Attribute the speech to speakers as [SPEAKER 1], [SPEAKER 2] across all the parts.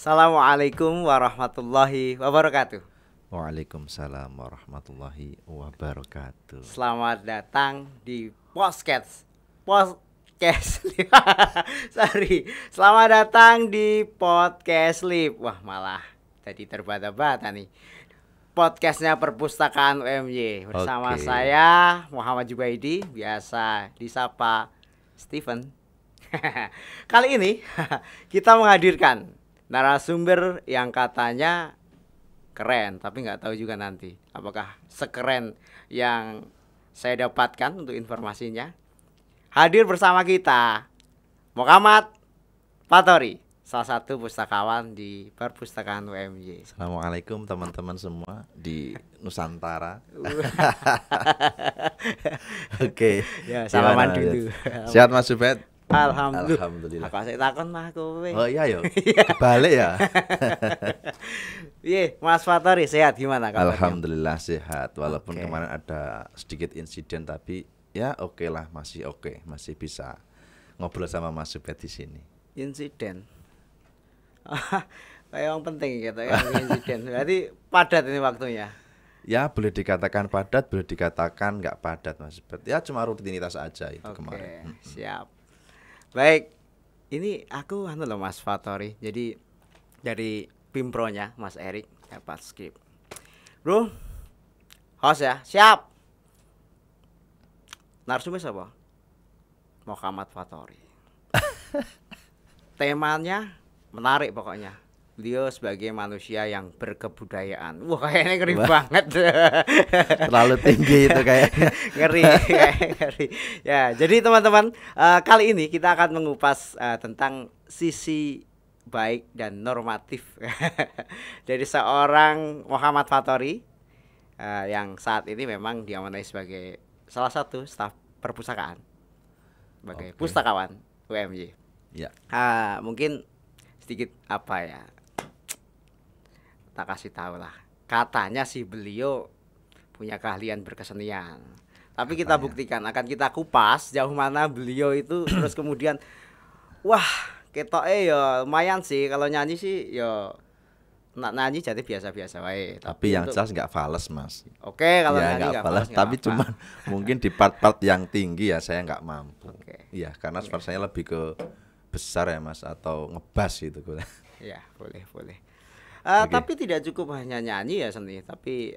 [SPEAKER 1] Assalamualaikum warahmatullahi wabarakatuh.
[SPEAKER 2] Waalaikumsalam warahmatullahi wabarakatuh.
[SPEAKER 1] Selamat datang di podcast sorry. Selamat datang di podcast Lip. Wah, malah tadi terbata-bata nih. Podcastnya Perpustakaan UMY bersama
[SPEAKER 2] Oke.
[SPEAKER 1] saya Muhammad Jubaidi, biasa disapa Steven. Kali ini kita menghadirkan narasumber yang katanya keren, tapi nggak tahu juga nanti apakah sekeren yang saya dapatkan untuk informasinya. Hadir bersama kita Muhammad Fatori, salah satu pustakawan di Perpustakaan UMY.
[SPEAKER 2] Assalamualaikum teman-teman semua di Nusantara. Oke.
[SPEAKER 1] Ya, salaman
[SPEAKER 2] Gimana,
[SPEAKER 1] dulu.
[SPEAKER 2] Mas? Sehat Mas Subet?
[SPEAKER 1] Alhamdulillah.
[SPEAKER 2] Alhamdulillah.
[SPEAKER 1] Aku asik takon mah kowe.
[SPEAKER 2] Oh iya yo. Kebalik ya.
[SPEAKER 1] Iya, Mas Fatori sehat gimana kabarnya?
[SPEAKER 2] Alhamdulillah sehat. Walaupun
[SPEAKER 1] Oke.
[SPEAKER 2] kemarin ada sedikit insiden tapi ya oke lah, masih oke, masih bisa ngobrol sama Mas Subet di sini.
[SPEAKER 1] Insiden. Kayak yang penting gitu ya, insiden. Berarti padat ini waktunya.
[SPEAKER 2] Ya boleh dikatakan padat, boleh dikatakan nggak padat Mas Subet. Ya cuma rutinitas aja itu
[SPEAKER 1] Oke,
[SPEAKER 2] kemarin.
[SPEAKER 1] siap. Baik. Ini aku loh Mas Fatori. Jadi dari Pimpronya Mas Erik dapat skip. Bro, host ya, siap. Narsumnya siapa? Muhammad Fatori. Temanya menarik pokoknya. Beliau sebagai manusia yang berkebudayaan. Wah, kayaknya ngeri
[SPEAKER 2] Wah.
[SPEAKER 1] banget.
[SPEAKER 2] Terlalu tinggi itu kayaknya.
[SPEAKER 1] Ngeri, ngeri. Ya, jadi teman-teman, kali ini kita akan mengupas tentang sisi baik dan normatif dari seorang Muhammad Fatori yang saat ini memang diamanai sebagai salah satu staf perpustakaan, sebagai
[SPEAKER 2] Oke.
[SPEAKER 1] pustakawan UMY.
[SPEAKER 2] Ya.
[SPEAKER 1] Mungkin sedikit apa ya, tak kasih tahu lah. Katanya sih beliau punya keahlian berkesenian. Tapi kita
[SPEAKER 2] Katanya.
[SPEAKER 1] buktikan, akan kita kupas jauh mana beliau itu. Terus kemudian wah, ketoke ya lumayan sih. Kalau nyanyi sih ya nak nyanyi jadi biasa-biasa wae.
[SPEAKER 2] Tapi yang
[SPEAKER 1] untuk-
[SPEAKER 2] jelas nggak fales Mas.
[SPEAKER 1] Oke, kalau
[SPEAKER 2] Ya
[SPEAKER 1] nyanyi
[SPEAKER 2] nggak
[SPEAKER 1] nggak
[SPEAKER 2] fales,
[SPEAKER 1] fales, nggak
[SPEAKER 2] tapi
[SPEAKER 1] apa-apa.
[SPEAKER 2] cuman mungkin di part-part yang tinggi ya saya nggak mampu.
[SPEAKER 1] Oke.
[SPEAKER 2] Iya, karena suara saya lebih ke besar ya Mas, atau ngebas gitu.
[SPEAKER 1] Ya, boleh.
[SPEAKER 2] Oke.
[SPEAKER 1] Tapi tidak cukup hanya nyanyi ya seni, tapi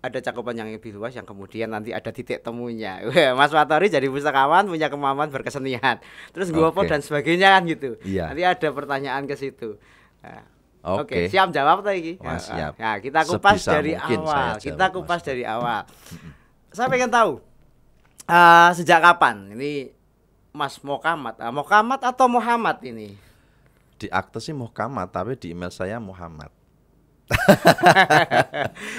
[SPEAKER 1] ada cakupan yang lebih luas yang kemudian nanti ada titik temunya. Wah, Mas Fatori jadi pustakawan punya kemampuan berkesenian, terus guopo
[SPEAKER 2] Oke.
[SPEAKER 1] dan sebagainya kan gitu.
[SPEAKER 2] Iya.
[SPEAKER 1] Nanti ada pertanyaan ke situ.
[SPEAKER 2] Oke.
[SPEAKER 1] Siap jawab lagi.
[SPEAKER 2] Wah, siap.
[SPEAKER 1] Nah, kita kupas
[SPEAKER 2] Sebisa
[SPEAKER 1] dari
[SPEAKER 2] mungkin
[SPEAKER 1] awal.
[SPEAKER 2] saya
[SPEAKER 1] Kita
[SPEAKER 2] jawab,
[SPEAKER 1] kupas
[SPEAKER 2] Mas.
[SPEAKER 1] dari awal. Saya pengen tahu sejak kapan ini Mas Muhammad, Muhammad atau Muhammad ini?
[SPEAKER 2] Di akte sih Muhammad, tapi di email saya Muhammad.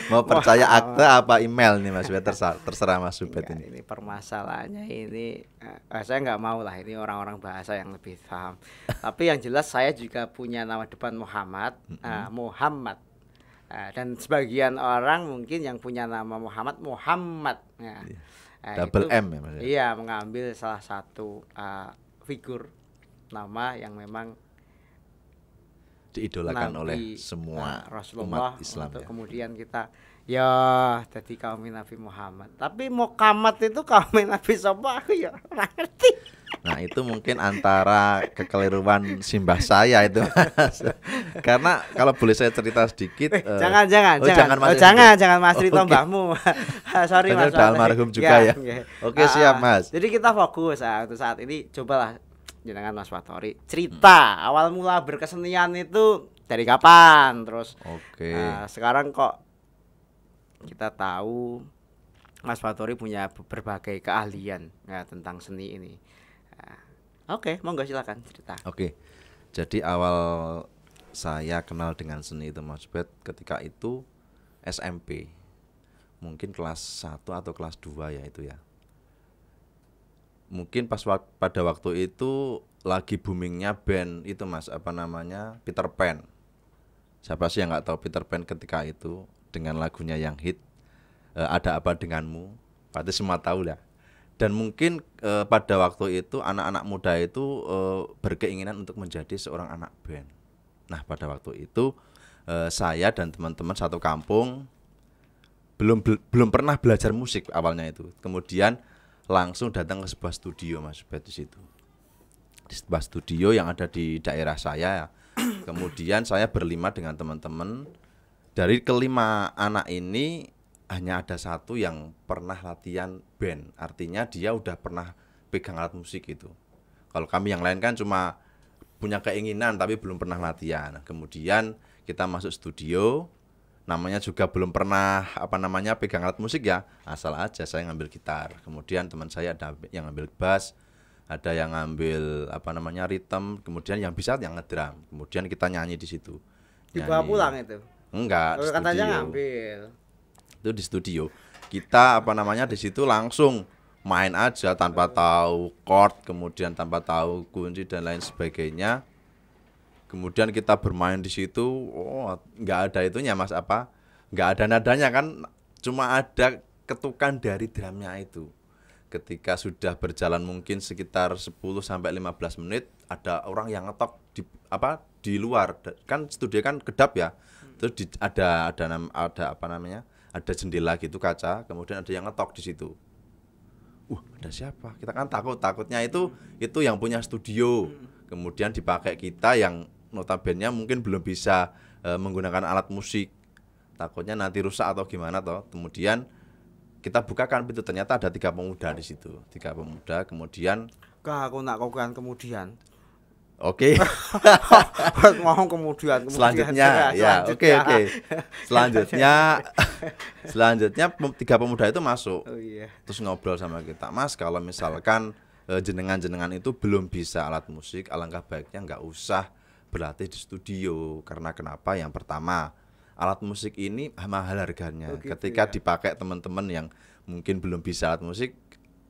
[SPEAKER 2] Mau percaya akte apa email nih Mas Subet? Terserah Mas Subet
[SPEAKER 1] Enggak,
[SPEAKER 2] ini.
[SPEAKER 1] ini permasalahannya ini saya nggak mau lah, ini orang-orang bahasa yang lebih paham. Tapi yang jelas saya juga punya nama depan Muhammad, Muhammad. Dan sebagian orang mungkin yang punya nama Muhammad Muhammad.
[SPEAKER 2] Double M ya Mas.
[SPEAKER 1] Iya, mengambil salah satu figur nama yang memang
[SPEAKER 2] Diidolakan
[SPEAKER 1] Nabi,
[SPEAKER 2] oleh semua
[SPEAKER 1] Rasulullah,
[SPEAKER 2] umat Islam
[SPEAKER 1] untuk
[SPEAKER 2] ya.
[SPEAKER 1] kemudian kita ya jadi kaum Nabi Muhammad. Tapi Muhammad itu kaum Nabi sapa aku ya ora ngerti.
[SPEAKER 2] Nah itu mungkin antara kekeliruan simbah saya itu Mas. Karena kalau boleh saya cerita sedikit
[SPEAKER 1] Jangan
[SPEAKER 2] Mas
[SPEAKER 1] jangan Mas Rito
[SPEAKER 2] Oke.
[SPEAKER 1] mbahmu. Sorry
[SPEAKER 2] Karena
[SPEAKER 1] Mas.
[SPEAKER 2] udah almarhum juga ya.
[SPEAKER 1] Nggih.
[SPEAKER 2] Oke, siap, Mas.
[SPEAKER 1] Jadi kita fokus untuk saat ini, cobalah jenengan Mas Fatori cerita awal mula berkesenian itu dari kapan, terus
[SPEAKER 2] Oke.
[SPEAKER 1] sekarang kok kita tahu Mas Fatori punya berbagai keahlian ya, tentang seni ini. Oke, monggo silakan cerita.
[SPEAKER 2] Oke. Jadi awal saya kenal dengan seni itu Mas Bet ketika itu SMP. Mungkin kelas 1 atau kelas 2 ya itu ya. Mungkin pada waktu itu lagi boomingnya band itu Mas, apa namanya, Peter Pan. Siapa sih yang nggak tahu Peter Pan ketika itu dengan lagunya yang hit, Ada Apa Denganmu. Pasti semua tahu lah. Dan mungkin pada waktu itu anak-anak muda itu berkeinginan untuk menjadi seorang anak band. Nah, pada waktu itu saya dan teman-teman satu kampung belum pernah belajar musik awalnya itu. Kemudian langsung datang ke sebuah studio Mas Ubed di situ. Di sebuah studio yang ada di daerah saya. Kemudian saya berlima dengan teman-teman. Dari kelima anak ini hanya ada satu yang pernah latihan band. Artinya dia udah pernah pegang alat musik itu. Kalau kami yang lain kan cuma punya keinginan tapi belum pernah latihan. Kemudian kita masuk studio, namanya juga belum pernah pegang alat musik ya, asal aja saya ngambil gitar. Kemudian teman saya ada yang ngambil bass, ada yang ngambil rhythm, kemudian yang bisa yang ngedrum. Kemudian kita nyanyi di situ.
[SPEAKER 1] Dibawa pulang itu?
[SPEAKER 2] Enggak, di
[SPEAKER 1] katanya
[SPEAKER 2] studio.
[SPEAKER 1] Ngambil.
[SPEAKER 2] Itu di studio. Kita di situ langsung main aja tanpa tahu chord, kemudian tanpa tahu kunci dan lain sebagainya. Kemudian kita bermain di situ, nggak ada itunya Mas, nggak ada nadanya kan, cuma ada ketukan dari drumnya itu. Ketika sudah berjalan mungkin sekitar 10 sampai 15 menit, ada orang yang ngetok di luar. Kan studio kan kedap ya. Terus ada ada jendela gitu, kaca, kemudian ada yang ngetok di situ. Ada siapa? Kita kan takutnya itu yang punya studio. Kemudian dipakai kita yang notabene mungkin belum bisa menggunakan alat musik. Takutnya nanti rusak atau gimana toh. Kemudian kita bukakan pintu, ternyata ada 3 pemuda di situ. 3 pemuda, kemudian
[SPEAKER 1] aku nak kokan kemudian.
[SPEAKER 2] Oke.
[SPEAKER 1] Mau kemudian
[SPEAKER 2] selanjutnya ya, oke. Selanjutnya 3 pemuda itu masuk. Terus ngobrol sama kita, Mas, kalau misalkan jenengan itu belum bisa alat musik, alangkah baiknya nggak usah berlatih di studio. Karena kenapa? Yang pertama, alat musik ini mahal harganya. Ketika dipakai teman-teman yang mungkin belum bisa alat musik,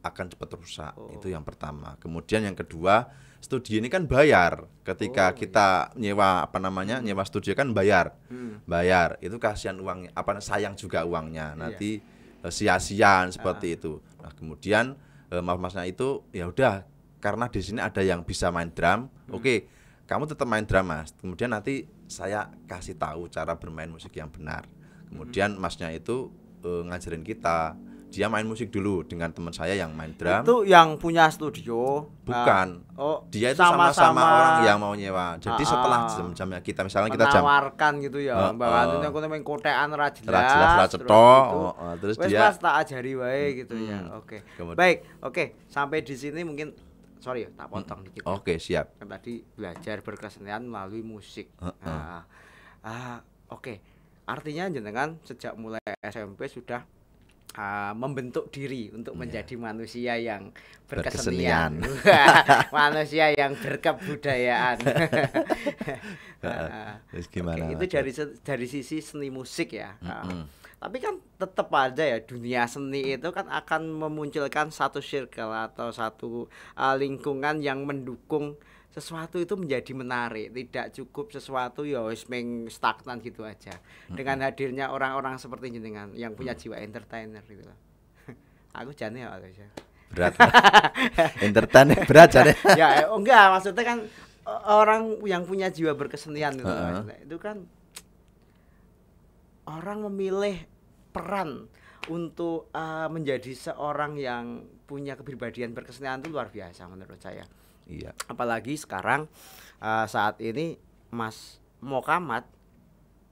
[SPEAKER 2] akan cepat rusak. Itu yang pertama. Kemudian yang kedua, studio ini kan bayar. Ketika kita nyewa nyewa studio kan bayar. Bayar. Itu kasihan uangnya, sayang juga uangnya. Nanti sia-siaan seperti itu. Nah, kemudian mas-masnya itu ya udah, karena di sini ada yang bisa main drum. Oke, kamu tetap main drum, Mas. Kemudian nanti saya kasih tahu cara bermain musik yang benar. Kemudian masnya itu ngajarin kita. Dia main musik dulu dengan teman saya yang main drum.
[SPEAKER 1] Itu yang punya studio?
[SPEAKER 2] Bukan. Dia itu sama-sama orang yang mau nyewa. Jadi setelah jam-jamnya kita, misalnya kita
[SPEAKER 1] menawarkan gitu ya, Mbak aku main kotekan ra
[SPEAKER 2] jelas terus dia
[SPEAKER 1] tak ajari wae gitu ya. Oke. Baik, oke. Sampai di sini mungkin tak potong dikit.
[SPEAKER 2] Oke, siap.
[SPEAKER 1] Kan tadi belajar berkesenian melalui musik. Oke. Artinya jenengan sejak mulai SMP sudah membentuk diri untuk menjadi manusia yang berkesenian. Manusia yang berkebudayaan.
[SPEAKER 2] Gimana?
[SPEAKER 1] Itu dari sisi seni musik ya. Tapi kan tetap aja ya, dunia seni itu kan akan memunculkan satu circle atau satu lingkungan yang mendukung sesuatu itu menjadi menarik. Tidak cukup sesuatu ya wis stagnan gitu aja. Dengan hadirnya orang-orang seperti jenengan yang punya jiwa entertainer gitu loh. Aku jane ya
[SPEAKER 2] berat. Entertainer berat jane.
[SPEAKER 1] Ya enggak, maksudnya kan orang yang punya jiwa berkesenian gitu. Itu kan orang memilih peran untuk menjadi seorang yang punya kepribadian berkesenian itu luar biasa menurut saya.
[SPEAKER 2] Iya.
[SPEAKER 1] Apalagi sekarang saat ini Mas Mokamat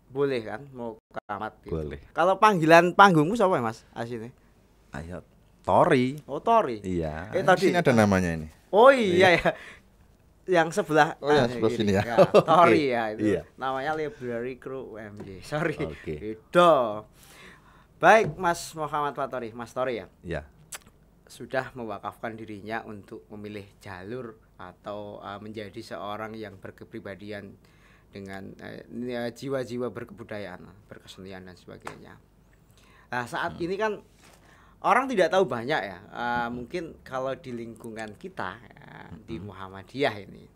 [SPEAKER 1] boleh kan? Mokamat gitu.
[SPEAKER 2] Boleh.
[SPEAKER 1] Kalau panggilan panggungmu siapa Mas asine?
[SPEAKER 2] Ayo, Tori.
[SPEAKER 1] Oh, Tori.
[SPEAKER 2] Iya.
[SPEAKER 1] Tadi
[SPEAKER 2] sini ada namanya ini.
[SPEAKER 1] Oh iya ya. Yang sebelah
[SPEAKER 2] sebelah sini ya.
[SPEAKER 1] Tori ya itu.
[SPEAKER 2] Iya.
[SPEAKER 1] Namanya Library Crew UMJ. Sorry.
[SPEAKER 2] Oke.
[SPEAKER 1] Itu. Baik Mas Muhammad Fatori, Mas Tori ya.
[SPEAKER 2] Iya.
[SPEAKER 1] Sudah mewakafkan dirinya untuk memilih jalur atau menjadi seorang yang berkepribadian dengan jiwa-jiwa berkebudayaan, berkesenian dan sebagainya. Nah, saat ini kan orang tidak tahu banyak ya. Mungkin kalau di lingkungan kita di Muhammadiyah ini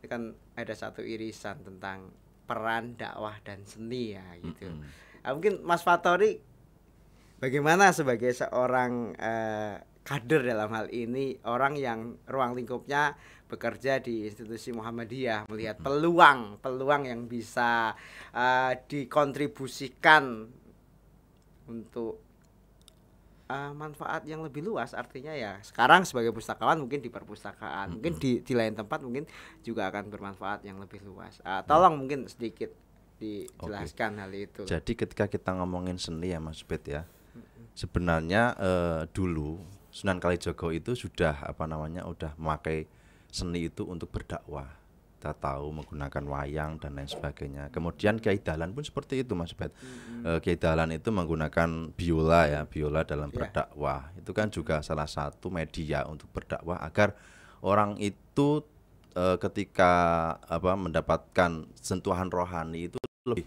[SPEAKER 1] kan ada satu irisan tentang peran dakwah dan seni ya gitu. Mungkin Mas Fatori bagaimana sebagai seorang kader dalam hal ini, orang yang ruang lingkupnya bekerja di institusi Muhammadiyah, melihat peluang yang bisa dikontribusikan untuk manfaat yang lebih luas. Artinya ya sekarang sebagai pustakawan mungkin di perpustakaan, mungkin di lain tempat mungkin juga akan bermanfaat yang lebih luas. Tolong mungkin sedikit dijelaskan hal itu.
[SPEAKER 2] Jadi ketika kita ngomongin seni ya Mas Bet ya, sebenarnya dulu Sunan Kalijogo itu sudah udah memakai seni itu untuk berdakwah. Kita tahu menggunakan wayang dan lain sebagainya. Kemudian Kiai Dahlan pun seperti itu Mas Bet. Kiai Dahlan itu menggunakan biola dalam berdakwah. Itu kan juga salah satu media untuk berdakwah agar orang itu ketika mendapatkan sentuhan rohani itu lebih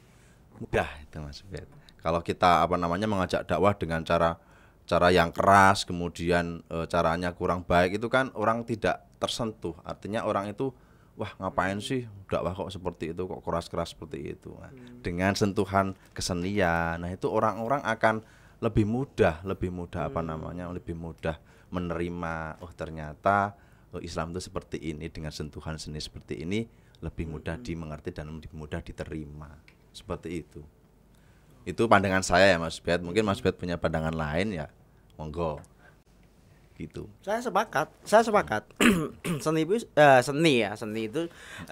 [SPEAKER 2] mudah itu Mas Bet. Kalau kita mengajak dakwah dengan cara yang keras, kemudian caranya kurang baik, itu kan orang tidak tersentuh. Artinya orang itu wah ngapain sih dakwah kok seperti itu, kok keras-keras seperti itu. Nah, dengan sentuhan kesenian, nah itu orang-orang akan lebih mudah lebih mudah menerima, oh ternyata Islam itu seperti ini, dengan sentuhan seni seperti ini lebih mudah dimengerti dan lebih mudah diterima. Seperti itu. Itu pandangan saya ya Mas Bet. Mungkin Mas Bet punya pandangan lain ya, monggo. Gitu.
[SPEAKER 1] Saya sepakat. Seni itu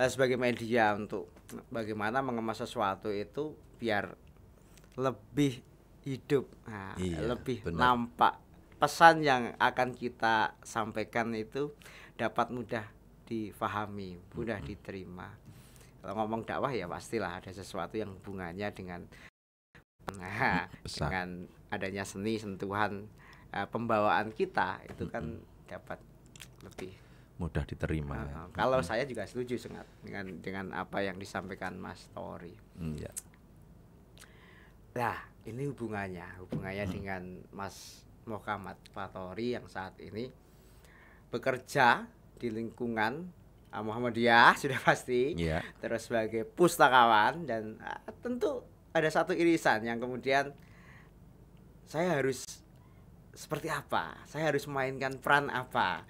[SPEAKER 1] sebagai media untuk bagaimana mengemas sesuatu itu biar lebih hidup, lebih benar. Nampak pesan yang akan kita sampaikan itu dapat mudah difahami, mudah diterima. Kalau ngomong dakwah ya pastilah ada sesuatu yang hubungannya dengan dengan adanya seni, sentuhan pembawaan kita itu kan dapat lebih
[SPEAKER 2] mudah diterima.
[SPEAKER 1] Kalau saya juga setuju sangat dengan apa yang disampaikan Mas Tori.
[SPEAKER 2] Ya.
[SPEAKER 1] Nah, ini hubungannya dengan Mas Muhammad Fatori yang saat ini bekerja di lingkungan Muhammadiyah sudah pasti.
[SPEAKER 2] Yeah.
[SPEAKER 1] Terus sebagai pustakawan dan tentu ada satu irisan yang kemudian saya harus seperti apa? Saya harus memainkan peran apa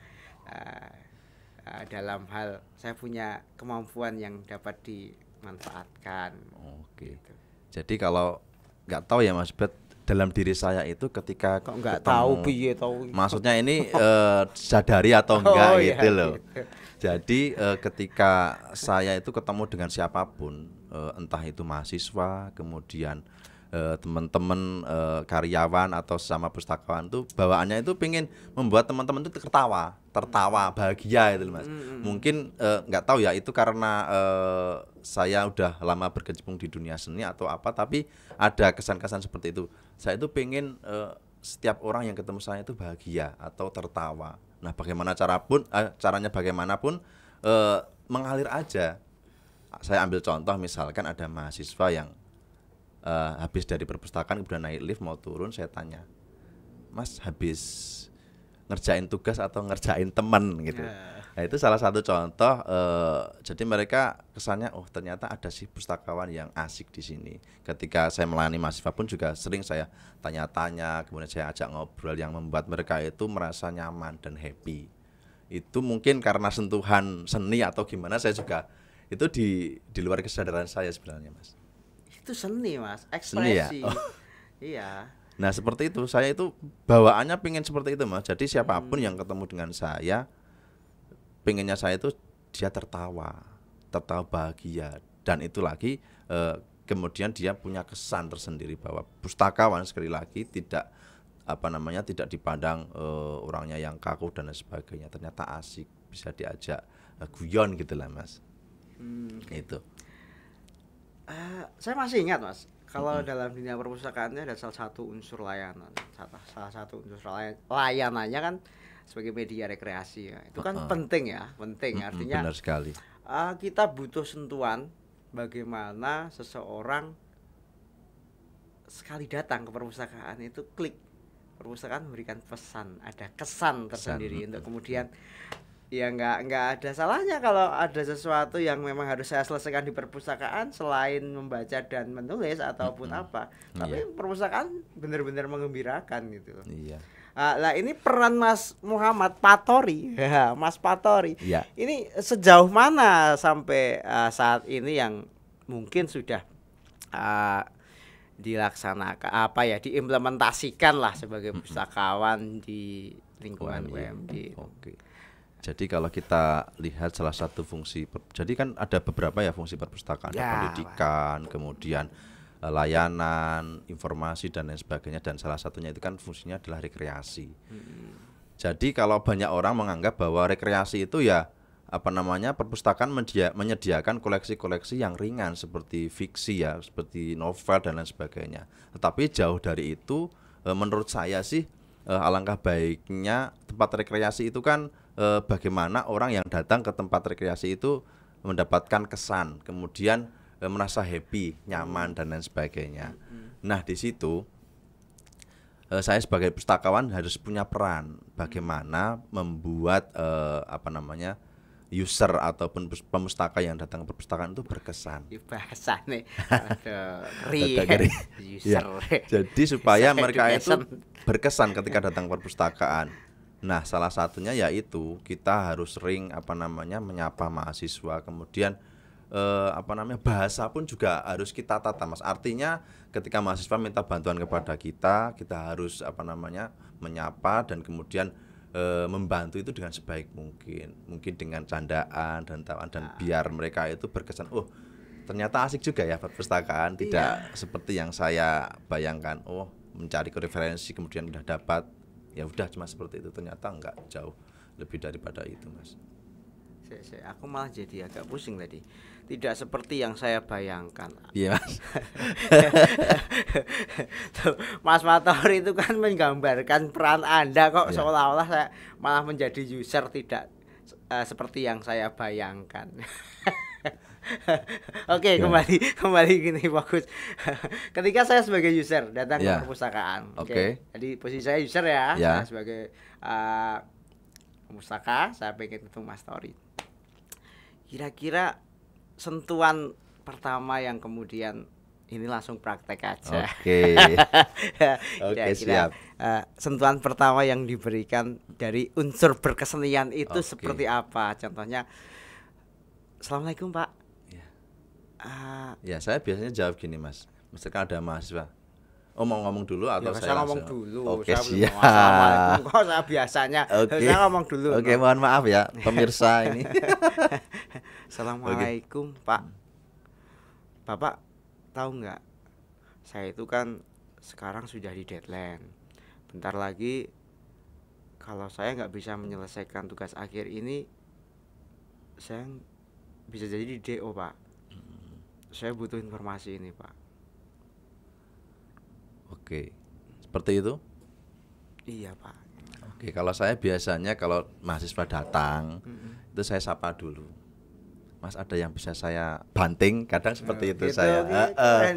[SPEAKER 1] dalam hal saya punya kemampuan yang dapat dimanfaatkan.
[SPEAKER 2] Oke. Gitu. Jadi kalau nggak tahu ya Mas Bet, dalam diri saya itu ketika
[SPEAKER 1] kok nggak tahu piye tahu.
[SPEAKER 2] Maksudnya ini sadari atau enggak gitu loh. Gitu. Jadi ketika saya itu ketemu dengan siapapun, entah itu mahasiswa, kemudian teman-teman karyawan atau sesama pustakawan tuh bawaannya itu pengen membuat teman-teman itu tertawa bahagia itu Mas. Mungkin nggak tahu ya itu karena saya udah lama berkecimpung di dunia seni atau apa, tapi ada kesan-kesan seperti itu. Saya itu pengen setiap orang yang ketemu saya itu bahagia atau tertawa. Nah, caranya bagaimanapun mengalir aja. Saya ambil contoh misalkan ada mahasiswa yang habis dari perpustakaan kemudian naik lift mau turun, saya tanya, Mas habis ngerjain tugas atau ngerjain teman gitu. Nah itu salah satu contoh. Jadi mereka kesannya oh ternyata ada sih pustakawan yang asik di sini. Ketika saya melayani mahasiswa pun juga sering saya tanya-tanya, kemudian saya ajak ngobrol yang membuat mereka itu merasa nyaman dan happy. Itu mungkin karena sentuhan seni atau gimana, saya juga itu di luar kesadaran saya sebenarnya Mas.
[SPEAKER 1] Itu seni Mas, ekspresi.
[SPEAKER 2] Seni ya?
[SPEAKER 1] Iya.
[SPEAKER 2] Nah seperti itu, saya itu bawaannya pengen seperti itu Mas. Jadi siapapun yang ketemu dengan saya, pengennya saya itu dia tertawa bahagia. Dan itu lagi kemudian dia punya kesan tersendiri bahwa pustakawan sekali lagi tidak tidak dipandang orangnya yang kaku dan sebagainya. Ternyata asik, bisa diajak guyon gitulah Mas. Itu.
[SPEAKER 1] Saya masih ingat Mas, kalau dalam dunia perpustakaannya ada salah satu unsur layanan. Salah satu unsur layanannya kan sebagai media rekreasi ya. Itu kan penting ya, artinya
[SPEAKER 2] benar sekali.
[SPEAKER 1] Kita butuh sentuhan bagaimana seseorang sekali datang ke perpustakaan itu klik. Perpustakaan memberikan pesan, ada kesan tersendiri untuk kemudian ya nggak ada salahnya kalau ada sesuatu yang memang harus saya selesaikan di perpustakaan selain membaca dan menulis ataupun apa. Tapi perpustakaan benar-benar menggembirakan gitu.
[SPEAKER 2] Iya.
[SPEAKER 1] Lah ini peran Mas Muhammad Patori, ya, Mas Patori.
[SPEAKER 2] Ya.
[SPEAKER 1] Ini sejauh mana sampai saat ini yang mungkin sudah dilaksanakan diimplementasikan lah sebagai pustakawan di lingkungan UMY.
[SPEAKER 2] Oke. Jadi kalau kita lihat salah satu fungsi, jadi kan ada beberapa ya fungsi perpustakaan, ada pendidikan, kemudian layanan, informasi dan lain sebagainya, dan salah satunya itu kan fungsinya adalah rekreasi. Jadi kalau banyak orang menganggap bahwa rekreasi itu ya perpustakaan menyediakan koleksi-koleksi yang ringan seperti fiksi ya, seperti novel dan lain sebagainya. Tetapi jauh dari itu, menurut saya sih alangkah baiknya tempat rekreasi itu kan bagaimana orang yang datang ke tempat rekreasi itu mendapatkan kesan, kemudian merasa happy, nyaman dan lain sebagainya. Nah, di situ saya sebagai pustakawan harus punya peran bagaimana membuat user ataupun pemustaka yang datang ke perpustakaan itu berkesan.
[SPEAKER 1] Bahasa nih,
[SPEAKER 2] user. Ya, jadi supaya mereka itu berkesan ketika datang ke perpustakaan. Nah, salah satunya yaitu kita harus sering menyapa mahasiswa, kemudian bahasa pun juga harus kita tata, Mas. Artinya ketika mahasiswa minta bantuan kepada kita harus menyapa dan kemudian membantu itu dengan sebaik mungkin dengan candaan dan tawaan, dan biar mereka itu berkesan, oh ternyata asik juga ya perpustakaan, tidak seperti yang saya bayangkan, oh mencari referensi kemudian udah dapat, ya udah cuma seperti itu, ternyata enggak, jauh lebih daripada itu, Mas.
[SPEAKER 1] Aku malah jadi agak pusing tadi. Tidak seperti yang saya bayangkan.
[SPEAKER 2] Iya, Mas.
[SPEAKER 1] Mas Patori itu kan menggambarkan peran Anda kok seolah-olah saya malah menjadi user tidak seperti yang saya bayangkan. Oke, kembali gini, bagus. Ketika saya sebagai user datang ke perpustakaan, jadi posisi saya user ya, saya sebagai pustaka, saya pengen ketemu Mas Tori. Kira-kira sentuhan pertama yang kemudian ini langsung praktek aja.
[SPEAKER 2] Oke, siap.
[SPEAKER 1] Sentuhan pertama yang diberikan dari unsur berkesenian itu seperti apa? Contohnya, Assalamualaikum Pak.
[SPEAKER 2] Ya, saya biasanya jawab gini, Mas. Misalkan ada mahasiswa, mau ngomong dulu atau saya
[SPEAKER 1] ngomong dulu?
[SPEAKER 2] Oke, siap.
[SPEAKER 1] Assalamualaikum. Kok saya biasanya saya ngomong dulu.
[SPEAKER 2] Oke, mohon maaf ya pemirsa ini.
[SPEAKER 1] Assalamualaikum Pak. Bapak tahu nggak? Saya itu kan sekarang sudah di deadline. Bentar lagi kalau saya nggak bisa menyelesaikan tugas akhir ini, saya bisa jadi di DO Pak. Saya butuh informasi ini Pak.
[SPEAKER 2] Oke, seperti itu?
[SPEAKER 1] Iya Pak.
[SPEAKER 2] Oke, kalau saya biasanya kalau mahasiswa datang, itu saya sapa dulu. Mas, ada yang bisa saya banting? Kadang seperti itu
[SPEAKER 1] gitu,
[SPEAKER 2] saya.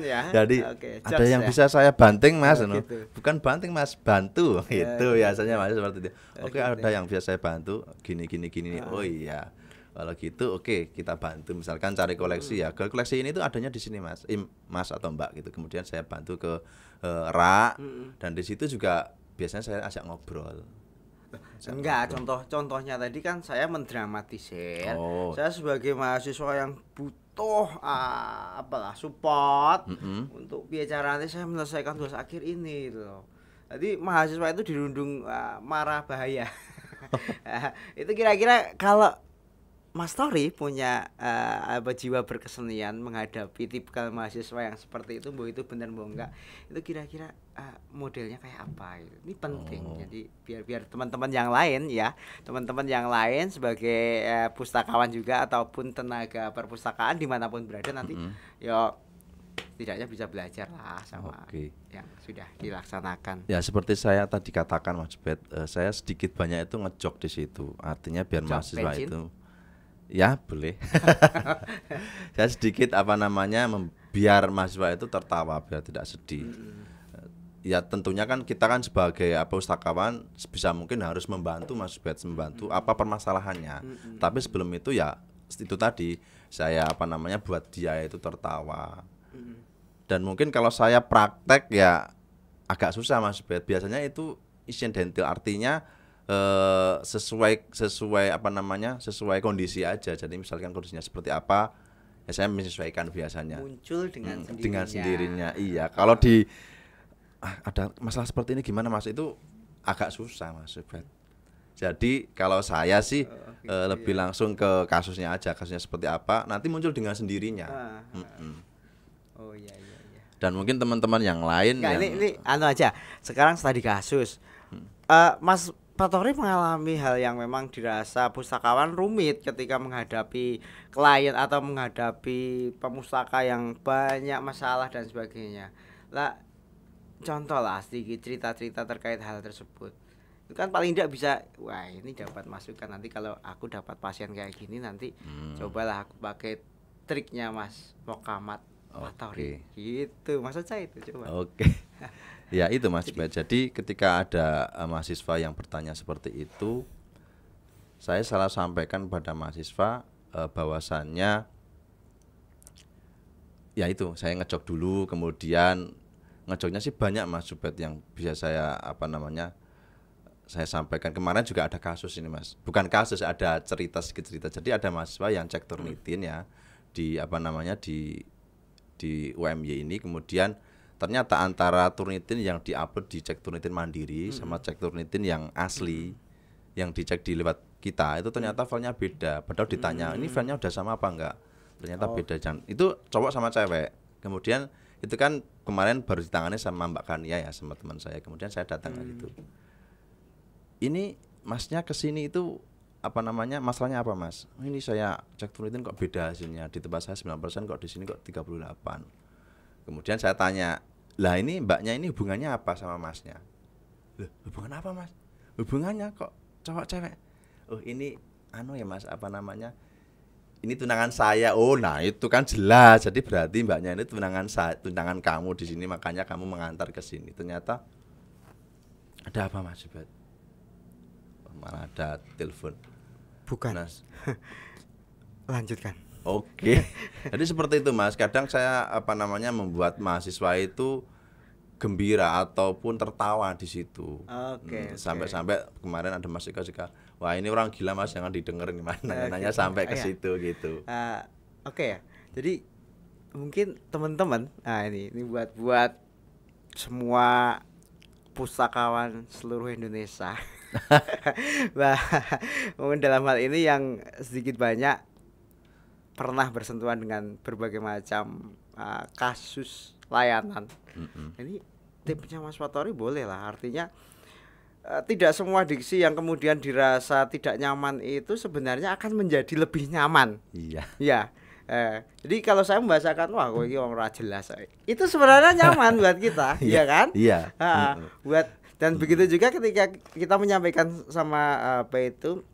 [SPEAKER 1] Ya.
[SPEAKER 2] Jadi ada yang bisa saya banting, Mas? Gitu. Bukan banting, Mas, bantu. Itu biasanya Mas seperti itu. Oke, ada yang bisa saya bantu? Gini. Oh iya. Kalau gitu kita bantu, misalkan cari koleksi ya. Koleksi ini tuh adanya di sini, Mas. Mas atau Mbak gitu. Kemudian saya bantu ke rak, dan di situ juga biasanya saya ajak ngobrol.
[SPEAKER 1] Enggak, contohnya tadi kan saya mendramatisir. Saya sebagai mahasiswa yang butuh support untuk bicara nanti saya menyelesaikan tugas akhir ini gitu. Jadi mahasiswa itu dirundung marah bahaya. Itu kira-kira kalau Mas Tori punya jiwa berkesenian menghadapi tipikal mahasiswa yang seperti itu, itu benar enggak, itu kira-kira modelnya kayak apa gitu. Ini penting. Jadi biar teman-teman yang lain sebagai pustakawan juga ataupun tenaga perpustakaan dimanapun berada nanti tidaknya bisa belajar lah sama yang sudah dilaksanakan.
[SPEAKER 2] Ya, seperti saya tadi katakan, Mas Bet, saya sedikit banyak itu ngejok di situ. Artinya biar mahasiswa itu ya boleh. Saya sedikit biar mahasiswa itu tertawa, biar tidak sedih. Ya tentunya kan kita kan sebagai pustakawan sebisa mungkin harus membantu Mas Bet, membantu apa permasalahannya. Tapi sebelum itu ya itu tadi saya buat dia itu tertawa. Dan mungkin kalau saya praktek ya agak susah Mas Bet. Biasanya itu insidental artinya sesuai apa namanya, sesuai kondisi aja. Jadi misalkan kondisinya seperti apa, ya saya menyesuaikan biasanya.
[SPEAKER 1] Muncul dengan sendirinya.
[SPEAKER 2] Dengan sendirinya. Iya. Kalau ada masalah seperti ini gimana Mas? Itu agak susah Mas Subet. Jadi kalau saya sih lebih langsung ke kasusnya aja, kasusnya seperti apa, nanti muncul dengan sendirinya.
[SPEAKER 1] Oh iya iya iya.
[SPEAKER 2] Dan mungkin teman-teman yang lain
[SPEAKER 1] Nggak,
[SPEAKER 2] yang
[SPEAKER 1] ini anu aja. Sekarang setelah di kasus, Mas Fatori mengalami hal yang memang dirasa pustakawan rumit ketika menghadapi klien atau menghadapi pemustaka yang banyak masalah dan sebagainya. Lah, contoh lah sedikit cerita-cerita terkait hal tersebut. Itu kan paling tidak bisa, wah ini dapat masukan nanti kalau aku dapat pasien kayak gini nanti cobalah aku pakai triknya Mas Mokamat Fatori. Gitu maksud saya itu coba.
[SPEAKER 2] Oke. Ya itu Mas Subet. Jadi ketika ada mahasiswa yang bertanya seperti itu, saya selalu sampaikan pada mahasiswa bahwasannya ya itu saya ngejok dulu, kemudian ngejoknya sih banyak Mas Subet yang bisa saya apa namanya saya sampaikan. Kemarin juga ada kasus ini Mas, bukan kasus, ada cerita sedikit cerita. Jadi ada mahasiswa yang cek Turnitin ya di apa namanya di UMY ini, kemudian ternyata antara Turnitin yang diupload di cek Turnitin mandiri sama cek Turnitin yang asli yang dicek di lewat kita itu ternyata filenya beda. Padahal ditanya ini filenya udah sama apa enggak, ternyata beda. Itu cowok sama cewek. Kemudian itu kan kemarin baru ditangani sama Mbak Kania ya, sama teman saya. Kemudian saya datang gitu. Ini masnya kesini itu apa namanya, masalahnya apa Mas? Ini saya cek Turnitin kok beda hasilnya, di tempat saya 9% kok di sini kok 38. Kemudian saya tanya, lah ini mbaknya ini hubungannya apa sama masnya? Loh, hubungan apa Mas? Hubungannya kok cowok cewek? Oh ini anu ya Mas, apa namanya, ini tunangan saya. Oh nah itu kan jelas, jadi berarti mbaknya ini tunangan kamu di sini, makanya kamu mengantar ke sini. Ternyata ada apa Mas Subet? Malah ada telepon.
[SPEAKER 1] Bukan. Lanjutkan.
[SPEAKER 2] Oke. Jadi seperti itu Mas. Kadang saya apa namanya membuat mahasiswa itu gembira ataupun tertawa di situ. Sampai-sampai kemarin ada Mas Ika, wah ini orang gila Mas, jangan didengerin gimana. Nanya sampai ke situ gitu.
[SPEAKER 1] Oke ya. Jadi mungkin teman-teman, nah ini buat semua pustakawan seluruh Indonesia. Bah, mungkin dalam hal ini yang sedikit banyak pernah bersentuhan dengan berbagai macam kasus layanan. Jadi tipsnya Mas Fatori boleh lah, artinya tidak semua diksi yang kemudian dirasa tidak nyaman itu sebenarnya akan menjadi lebih nyaman.
[SPEAKER 2] Iya.
[SPEAKER 1] Ya. Jadi kalau saya membahasakan wah kok ini orang jelas, itu sebenarnya nyaman buat kita, iya kan?
[SPEAKER 2] Iya.
[SPEAKER 1] Buat dan begitu juga ketika kita menyampaikan sama apa itu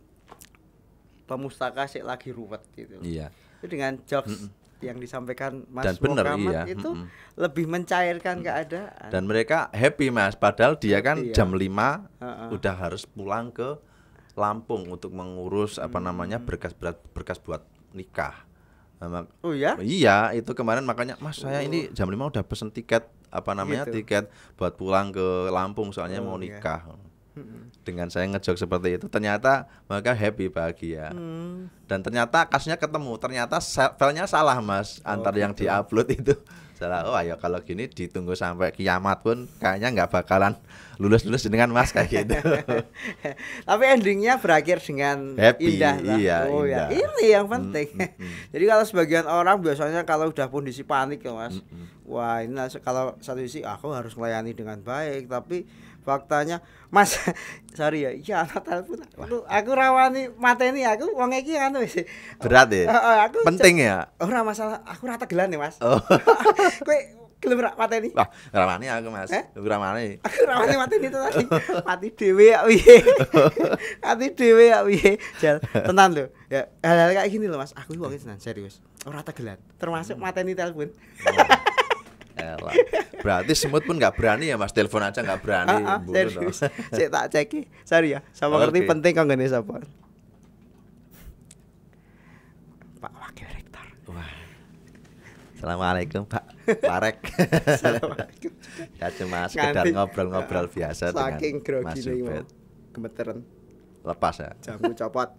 [SPEAKER 1] pemustaka sih lagi ruwet gitu.
[SPEAKER 2] Iya.
[SPEAKER 1] Itu dengan jokes yang disampaikan Mas
[SPEAKER 2] Mokamat
[SPEAKER 1] itu lebih mencairkan keadaan.
[SPEAKER 2] Dan mereka happy Mas, padahal dia kan jam 5 udah harus pulang ke Lampung untuk mengurus apa namanya berkas buat nikah.
[SPEAKER 1] Oh ya?
[SPEAKER 2] Iya, itu kemarin makanya Mas saya ini jam 5 udah pesen tiket apa namanya gitu. Tiket buat pulang ke Lampung soalnya mau nikah. Dengan saya ngejok seperti itu ternyata mereka happy, bahagia. Dan ternyata kasusnya ketemu, ternyata filenya salah Mas, antara yang diupload itu salah. Oh ayo kalau gini ditunggu sampai kiamat pun kayaknya nggak bakalan lulus dengan Mas kayak gitu.
[SPEAKER 1] Tapi endingnya berakhir dengan
[SPEAKER 2] happy,
[SPEAKER 1] indah lah.
[SPEAKER 2] Iya,
[SPEAKER 1] indah. Ya ini yang penting. Jadi kalau sebagian orang biasanya kalau udah kondisi panik ya Mas, wah ini kalau satu sisi aku harus melayani dengan baik, tapi faktanya Mas sorry ya, iya anak telepon aku rawani mateni aku wong iki anu wis
[SPEAKER 2] berat ya. Aku penting ya.
[SPEAKER 1] Ora masalah, aku ora tegelan ya Mas. Kowe gelem ra mateni?
[SPEAKER 2] Wah, rawani aku Mas. Rawani.
[SPEAKER 1] Aku rawani mateni itu tadi. Mati dhewe ya piye. Mati dhewe ya piye. Jal, tenan lho. Ya hal-hal kayak gini loh Mas, aku wong tenan serius. Ora tegelan, termasuk mateni telepon.
[SPEAKER 2] Elah. Berarti semut pun nggak berani ya Mas, telepon aja nggak berani.
[SPEAKER 1] Serius. Saya tak cek. Sorry ya, sama ngerti penting kok ngene sapa. Pak Wakil Rektor.
[SPEAKER 2] Wah. Assalamualaikum Pak Parek.
[SPEAKER 1] Assalamualaikum.
[SPEAKER 2] Ya cuma sekedar
[SPEAKER 1] Nganti-
[SPEAKER 2] ngobrol-ngobrol biasa
[SPEAKER 1] Saking
[SPEAKER 2] dengan Mas
[SPEAKER 1] grogi nih mau
[SPEAKER 2] Ubed.
[SPEAKER 1] gemeteran.
[SPEAKER 2] Lepas ya.
[SPEAKER 1] Jamu copot.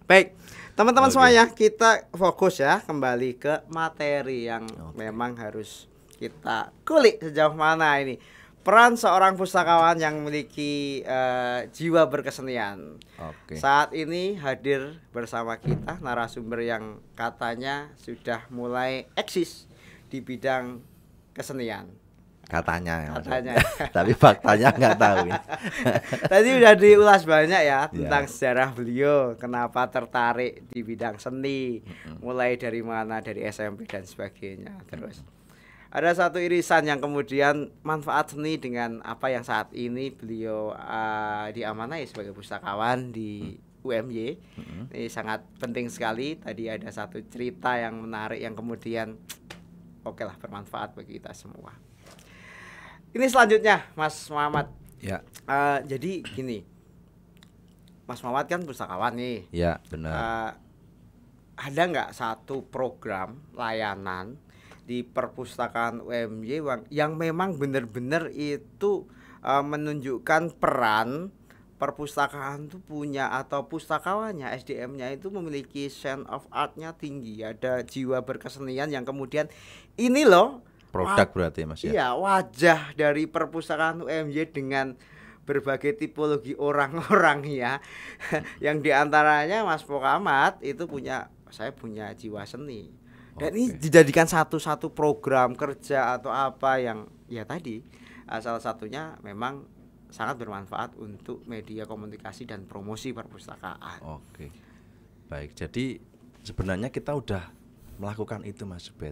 [SPEAKER 1] Baik, teman-teman
[SPEAKER 2] Oke.
[SPEAKER 1] semuanya, kita fokus ya kembali ke materi yang
[SPEAKER 2] Oke.
[SPEAKER 1] memang harus kita kulik sejauh mana ini peran seorang pustakawan yang memiliki jiwa berkesenian.
[SPEAKER 2] Oke.
[SPEAKER 1] Saat ini hadir bersama kita narasumber yang katanya sudah mulai eksis di bidang kesenian.
[SPEAKER 2] Katanya ya.
[SPEAKER 1] Katanya.
[SPEAKER 2] Tapi faktanya nggak tahu.
[SPEAKER 1] Tadi udah diulas banyak ya tentang
[SPEAKER 2] Ya.
[SPEAKER 1] sejarah beliau, kenapa tertarik di bidang seni, mulai dari mana, dari SMP dan sebagainya. Terus ada satu irisan yang kemudian manfaat seni dengan apa yang saat ini beliau diamanai sebagai pustakawan di UMY. Ini sangat penting sekali. Tadi ada satu cerita yang menarik yang kemudian oke lah bermanfaat bagi kita semua. Ini selanjutnya Mas Muhammad.
[SPEAKER 2] Ya.
[SPEAKER 1] Jadi gini, Mas Muhammad kan pustakawan nih.
[SPEAKER 2] Ya, benar.
[SPEAKER 1] Ada nggak satu program layanan di perpustakaan UMY yang memang benar-benar itu menunjukkan peran perpustakaan itu punya atau pustakawannya SDM-nya itu memiliki sense of art-nya tinggi, ada jiwa berkesenian yang kemudian ini loh
[SPEAKER 2] Produk berarti Mas ya.
[SPEAKER 1] iya, wajah dari perpustakaan UMY dengan berbagai tipologi orang-orang ya. Yang diantaranya Mas Muhammad itu saya punya jiwa seni. Dan ini dijadikan satu-satu program kerja atau apa yang ya tadi salah satunya memang sangat bermanfaat untuk media komunikasi dan promosi perpustakaan.
[SPEAKER 2] Oke. Baik, jadi sebenarnya kita udah melakukan itu Mas Ubed.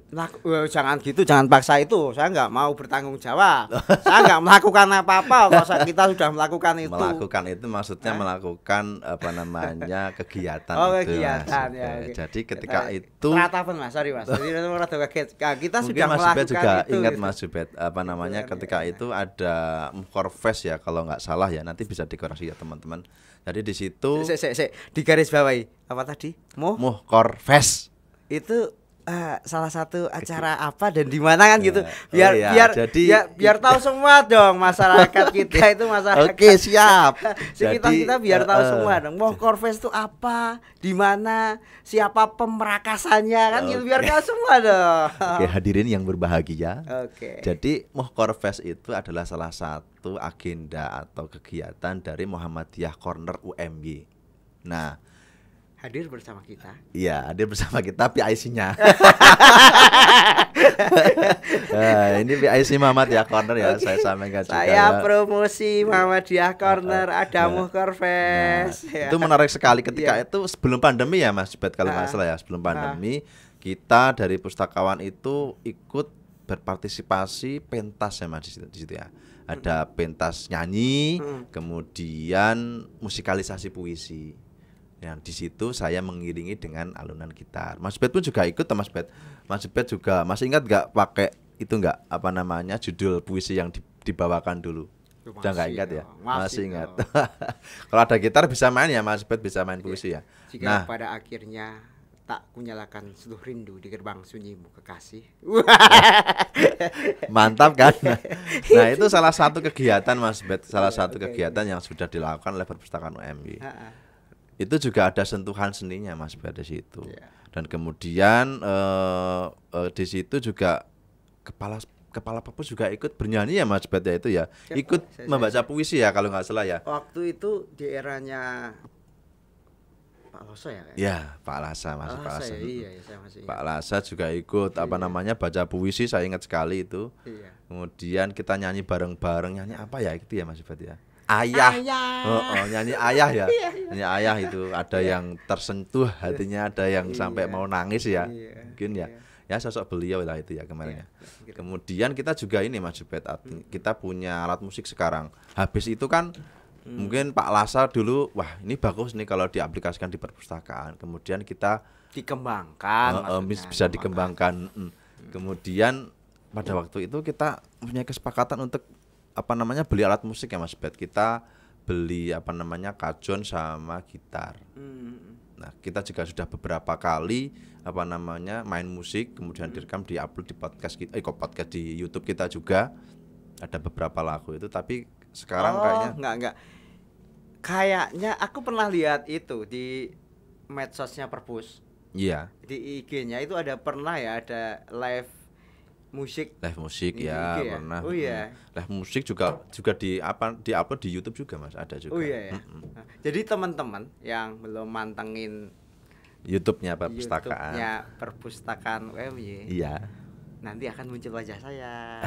[SPEAKER 1] Jangan gitu, jangan paksa itu. Saya nggak mau bertanggung jawab. Saya nggak melakukan apa-apa. Kita sudah melakukan itu.
[SPEAKER 2] Melakukan itu maksudnya melakukan apa namanya kegiatan
[SPEAKER 1] Oh,
[SPEAKER 2] itu
[SPEAKER 1] kegiatan
[SPEAKER 2] Mas
[SPEAKER 1] ya.
[SPEAKER 2] Ubed.
[SPEAKER 1] Oke.
[SPEAKER 2] Jadi ketika itu
[SPEAKER 1] Ratapan Mas, sorry Mas. Jadi rada kaget. Kita
[SPEAKER 2] mungkin
[SPEAKER 1] sudah
[SPEAKER 2] Mas
[SPEAKER 1] melakukan
[SPEAKER 2] Ubed juga
[SPEAKER 1] itu.
[SPEAKER 2] ingat
[SPEAKER 1] gitu.
[SPEAKER 2] Mas Ubed apa namanya
[SPEAKER 1] Gitu kan,
[SPEAKER 2] ketika
[SPEAKER 1] ya.
[SPEAKER 2] itu ada Muhkorfest ya kalau nggak salah ya, nanti bisa dikoreksi ya teman-teman. Jadi di situ
[SPEAKER 1] Sik, di garis bawahi. Apa tadi?
[SPEAKER 2] Muhkorfest.
[SPEAKER 1] Itu salah satu acara apa dan di mana kan gitu.
[SPEAKER 2] Ya.
[SPEAKER 1] Biar
[SPEAKER 2] Oh, iya.
[SPEAKER 1] biar
[SPEAKER 2] Jadi-
[SPEAKER 1] biar tahu semua dong masyarakat kita itu masyarakat.
[SPEAKER 2] Oke, siap.
[SPEAKER 1] Sekitar
[SPEAKER 2] Jadi,
[SPEAKER 1] kita biar tahu semua dong. Muhkorfest itu apa? Di mana? Siapa pemerakasannya kan gitu biar tahu semua dong.
[SPEAKER 2] Oke, hadirin yang berbahagia.
[SPEAKER 1] Oke.
[SPEAKER 2] Jadi Muhkorfest itu adalah salah satu agenda atau kegiatan dari Muhammadiyah Corner UMY. Nah,
[SPEAKER 1] Hadir bersama kita.
[SPEAKER 2] iya, hadir bersama kita PIC-nya. Ini PIC Muhammadiyah Corner ya,
[SPEAKER 1] Oke.
[SPEAKER 2] saya sampaikan juga.
[SPEAKER 1] Saya
[SPEAKER 2] ya.
[SPEAKER 1] promosi Muhammadiyah Corner, ada Muhkorfest.
[SPEAKER 2] Nah, itu menarik sekali ketika
[SPEAKER 1] Iya.
[SPEAKER 2] itu sebelum pandemi ya Mas Ubed kalau nggak
[SPEAKER 1] Ah.
[SPEAKER 2] salah ya, sebelum pandemi kita dari pustakawan itu ikut berpartisipasi pentas ya Mas di situ ya. Ada pentas nyanyi, kemudian musikalisasi puisi. Yang di situ saya mengiringi dengan alunan gitar. Mas Ubed pun juga ikut, Mas Ubed. Mas Ubed juga masih ingat nggak pakai itu nggak apa namanya judul puisi yang dibawakan dulu? Udah nggak ingat ya? Masih ingat. Kalau ada gitar bisa main ya Mas Ubed, bisa main puisi ya.
[SPEAKER 1] Jika
[SPEAKER 2] Nah,
[SPEAKER 1] pada akhirnya tak kunyalakan seluruh rindu di gerbang sunyimu kekasih.
[SPEAKER 2] mantap kan? Nah, itu salah satu kegiatan Mas Ubed, salah satu
[SPEAKER 1] Oke.
[SPEAKER 2] kegiatan yang sudah dilakukan oleh perpustakaan UMY.
[SPEAKER 1] Ha-ha.
[SPEAKER 2] Itu juga ada sentuhan seninya Mas Ubed di situ.
[SPEAKER 1] Iya.
[SPEAKER 2] Dan kemudian di situ juga kepala perpus juga ikut bernyanyi ya Mas Ubed ya itu ya. Ikut membaca puisi ya kalau nggak salah ya.
[SPEAKER 1] Waktu itu di eranya Pak Loso ya?
[SPEAKER 2] Ya, Pak Lasa masih Pak
[SPEAKER 1] Lasa
[SPEAKER 2] Lasa.
[SPEAKER 1] ya? Iya, saya masih ingat.
[SPEAKER 2] Pak Lasa juga ikut apa namanya baca puisi, saya ingat sekali itu.
[SPEAKER 1] Iya.
[SPEAKER 2] Kemudian kita nyanyi bareng-bareng, nyanyi apa ya itu ya Mas Ubed ya? Ayah. Nyanyi ayah ya. Nyanyi ayah itu ada yang tersentuh hatinya, ada yang sampai mau nangis ya.
[SPEAKER 1] Iya.
[SPEAKER 2] Mungkin ya. Ya sosok beliau lah itu ya kemarin ya.
[SPEAKER 1] Gitu.
[SPEAKER 2] Kemudian kita juga ini Mas Ubed, kita punya alat musik sekarang. Habis itu kan mungkin Pak Lasa dulu, wah ini bagus nih kalau diaplikasikan di perpustakaan. Kemudian kita
[SPEAKER 1] Dikembangkan maksudnya.
[SPEAKER 2] bisa dikembangkan. Kemudian pada waktu itu kita punya kesepakatan untuk apa namanya beli alat musik ya Mas Bet. Kita beli apa namanya kajon sama gitar. Nah, kita juga sudah beberapa kali main musik, kemudian direkam, diupload di podcast kita, podcast di YouTube kita juga ada beberapa lagu itu. Tapi sekarang kayaknya
[SPEAKER 1] enggak. Kayaknya aku pernah lihat itu di medsosnya Perpus.
[SPEAKER 2] iya,
[SPEAKER 1] Di IG-nya itu ada live musik di
[SPEAKER 2] ya
[SPEAKER 1] IG ya?
[SPEAKER 2] pernah.
[SPEAKER 1] Oh iya.
[SPEAKER 2] Live musik juga di-upload di YouTube juga Mas, ada juga.
[SPEAKER 1] Oh iya ya. Nah, jadi teman-teman yang belum mantengin
[SPEAKER 2] YouTube-nya perpustakaan.
[SPEAKER 1] YouTube-nya Perpustakaan UMY,
[SPEAKER 2] Iya.
[SPEAKER 1] nanti akan muncul wajah saya.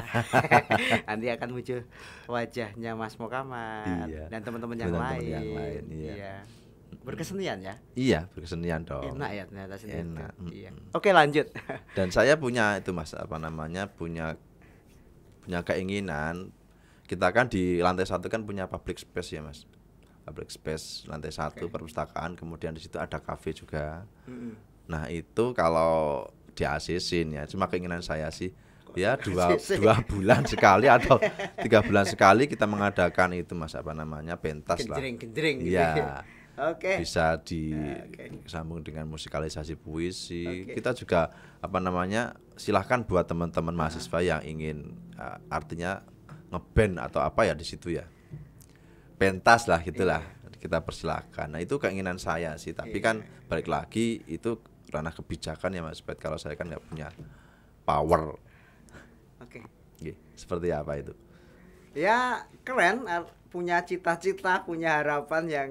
[SPEAKER 1] Nanti akan muncul wajahnya Mas Mokamat
[SPEAKER 2] Iya.
[SPEAKER 1] dan teman-teman
[SPEAKER 2] Teman-teman
[SPEAKER 1] yang
[SPEAKER 2] yang
[SPEAKER 1] lain.
[SPEAKER 2] lain, iya.
[SPEAKER 1] Berkesenian ya.
[SPEAKER 2] Iya, berkesenian dong.
[SPEAKER 1] Enak ya ternyata sendiri.
[SPEAKER 2] Enak.
[SPEAKER 1] Iya. Oke, lanjut.
[SPEAKER 2] Dan saya punya itu Mas, punya keinginan. Kita kan di lantai 1 kan punya public space ya Mas. Public space lantai 1 perpustakaan, kemudian di situ ada kafe juga. Nah, itu kalau di ACC ya, cuma keinginan saya sih ya dua bulan sekali atau 3 bulan sekali kita mengadakan itu Mas, pentas lah.
[SPEAKER 1] Genjreng gitu.
[SPEAKER 2] Iya.
[SPEAKER 1] Oke.
[SPEAKER 2] Bisa disambung dengan musikalisasi puisi. Kita juga silahkan buat teman-teman mahasiswa yang ingin artinya ngeband atau apa ya di situ ya. Pentas lah gitulah. Kita persilahkan. Nah, itu keinginan saya sih, tapi kan balik lagi itu ranah kebijakan ya Mas Bet. Kalau saya kan nggak punya power.
[SPEAKER 1] Oke.
[SPEAKER 2] Seperti apa itu?
[SPEAKER 1] Ya, keren, punya cita-cita, punya harapan yang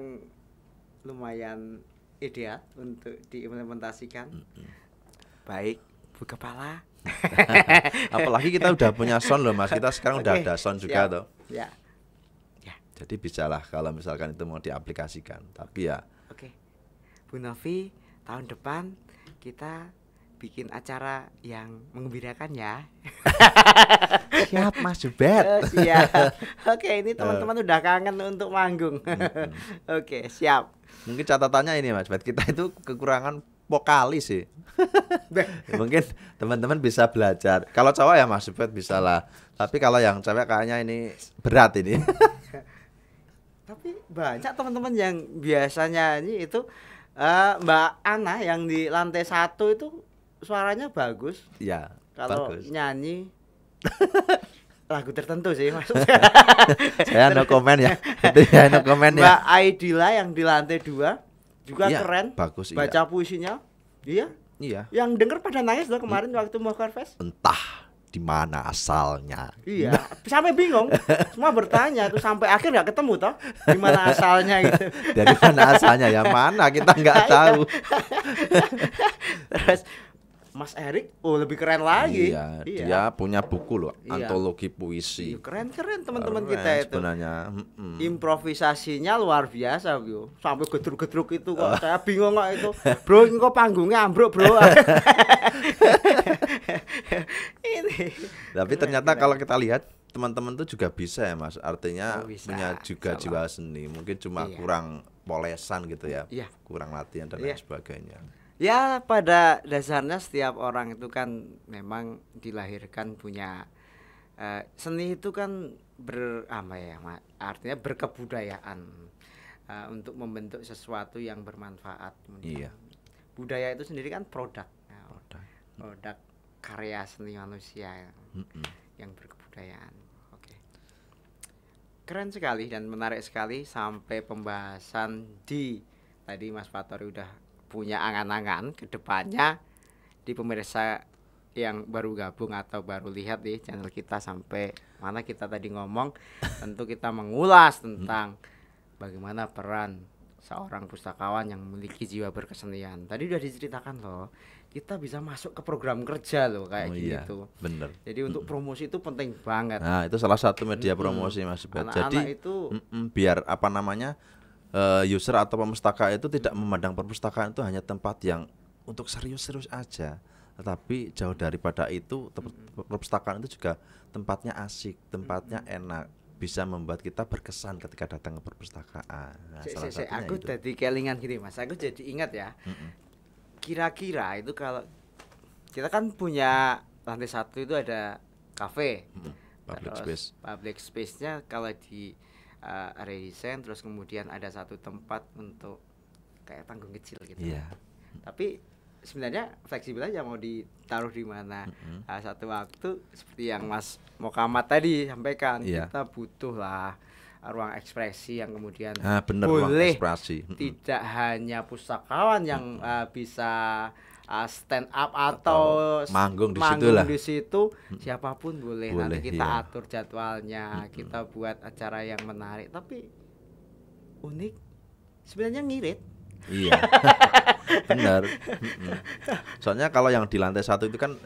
[SPEAKER 1] lumayan ideal untuk diimplementasikan. Baik, Bu Kepala.
[SPEAKER 2] Apalagi kita udah punya sound loh Mas. Kita sekarang udah ada sound juga toh.
[SPEAKER 1] Ya.
[SPEAKER 2] Jadi bisalah kalau misalkan itu mau diaplikasikan. Tapi ya
[SPEAKER 1] Oke. Bu Novi, tahun depan kita bikin acara yang menggembirakan ya.
[SPEAKER 2] siap Mas Jubet.
[SPEAKER 1] Siap. Oke, ini teman-teman udah kangen untuk manggung. Oke, siap.
[SPEAKER 2] Mungkin catatannya ini Mas Bet, kita itu kekurangan vokalis sih. Mungkin teman-teman bisa belajar. Kalau cowok ya Mas Jubet bisa lah. Tapi kalau yang cewek kayaknya ini berat ini.
[SPEAKER 1] Tapi banyak teman-teman yang biasanya nyanyi itu Mbak Ana yang di lantai 1 itu suaranya bagus.
[SPEAKER 2] Iya,
[SPEAKER 1] Kalau
[SPEAKER 2] bagus.
[SPEAKER 1] nyanyi lagu tertentu sih maksudnya.
[SPEAKER 2] Saya no comment ya. Itu ya no comment ya.
[SPEAKER 1] Mbak Aidila yang di lantai 2 juga
[SPEAKER 2] Iya,
[SPEAKER 1] keren.
[SPEAKER 2] bagus,
[SPEAKER 1] Baca puisinya. Iya.
[SPEAKER 2] Iya.
[SPEAKER 1] Yang denger pada nangis loh kemarin waktu Mokar Fest.
[SPEAKER 2] Entah di mana asalnya.
[SPEAKER 1] Iya, sampai bingung. Semua bertanya tuh sampai akhir nggak ketemu toh di mana asalnya gitu.
[SPEAKER 2] Dari mana asalnya ya mana kita nggak tahu.
[SPEAKER 1] Terus Mas Erik, lebih keren lagi.
[SPEAKER 2] Iya, dia punya buku loh,
[SPEAKER 1] Iya.
[SPEAKER 2] antologi puisi.
[SPEAKER 1] Keren-keren teman-teman
[SPEAKER 2] Keren
[SPEAKER 1] kita itu.
[SPEAKER 2] sebenarnya.
[SPEAKER 1] Improvisasinya luar biasa, Bro. Sampai gedruk-gedruk itu kok. Saya bingung kok itu. Bro, ini kok panggungnya ambruk, Bro. Ini.
[SPEAKER 2] Tapi ternyata kalau kita lihat teman-teman tuh juga bisa ya Mas. Artinya
[SPEAKER 1] Bisa,
[SPEAKER 2] punya juga
[SPEAKER 1] insya
[SPEAKER 2] jiwa seni. Mungkin cuma
[SPEAKER 1] Iya.
[SPEAKER 2] kurang polesan gitu ya.
[SPEAKER 1] Iya.
[SPEAKER 2] Kurang latihan dan
[SPEAKER 1] Iya.
[SPEAKER 2] lain sebagainya.
[SPEAKER 1] Ya, pada dasarnya setiap orang itu kan memang dilahirkan punya seni itu kan artinya berkebudayaan untuk membentuk sesuatu yang bermanfaat.
[SPEAKER 2] Iya.
[SPEAKER 1] Budaya itu sendiri kan produk
[SPEAKER 2] Produk.
[SPEAKER 1] karya seni manusia yang berkebudayaan. Oke. Keren sekali dan menarik sekali sampai pembahasan tadi Mas Fatori udah punya angan-angan ke depannya di pemirsa yang baru gabung atau baru lihat di channel kita sampai mana kita tadi ngomong. Tentu kita mengulas tentang bagaimana peran seorang pustakawan yang memiliki jiwa berkesenian. Tadi udah diceritakan loh, kita bisa masuk ke program kerja loh kayak gitu.
[SPEAKER 2] Bener.
[SPEAKER 1] Jadi untuk promosi itu penting banget.
[SPEAKER 2] Nah, itu salah satu media promosi Mas Bet. Jadi
[SPEAKER 1] itu
[SPEAKER 2] biar user atau pemustaka itu tidak memandang perpustakaan itu hanya tempat yang untuk serius-serius aja, tetapi jauh daripada itu perpustakaan itu juga tempatnya asik, tempatnya enak, bisa membuat kita berkesan ketika datang ke perpustakaan. Nah, salah satunya
[SPEAKER 1] aku
[SPEAKER 2] itu.
[SPEAKER 1] jadi kelingan gini Mas, aku jadi ingat ya. Kira-kira itu kalau kita kan punya lantai 1 itu ada kafe, public space-nya kalau di redesign, terus kemudian ada satu tempat untuk kayak panggung kecil gitu.
[SPEAKER 2] Iya.
[SPEAKER 1] Tapi sebenarnya fleksibel aja mau ditaruh di mana. Nah, satu waktu seperti yang Mas Mokamat tadi sampaikan,
[SPEAKER 2] Iya.
[SPEAKER 1] kita butuh lah ruang ekspresi yang kemudian
[SPEAKER 2] Bener, ruang
[SPEAKER 1] boleh
[SPEAKER 2] ekspresi.
[SPEAKER 1] tidak hanya pustakawan yang bisa stand up atau
[SPEAKER 2] manggung di situ lah.
[SPEAKER 1] di situ, siapapun boleh.
[SPEAKER 2] Boleh,
[SPEAKER 1] Nanti kita
[SPEAKER 2] iya.
[SPEAKER 1] atur jadwalnya, kita buat acara yang menarik tapi unik, sebenarnya ngirit.
[SPEAKER 2] Iya. Benar. Soalnya kalau yang di lantai 1 itu kan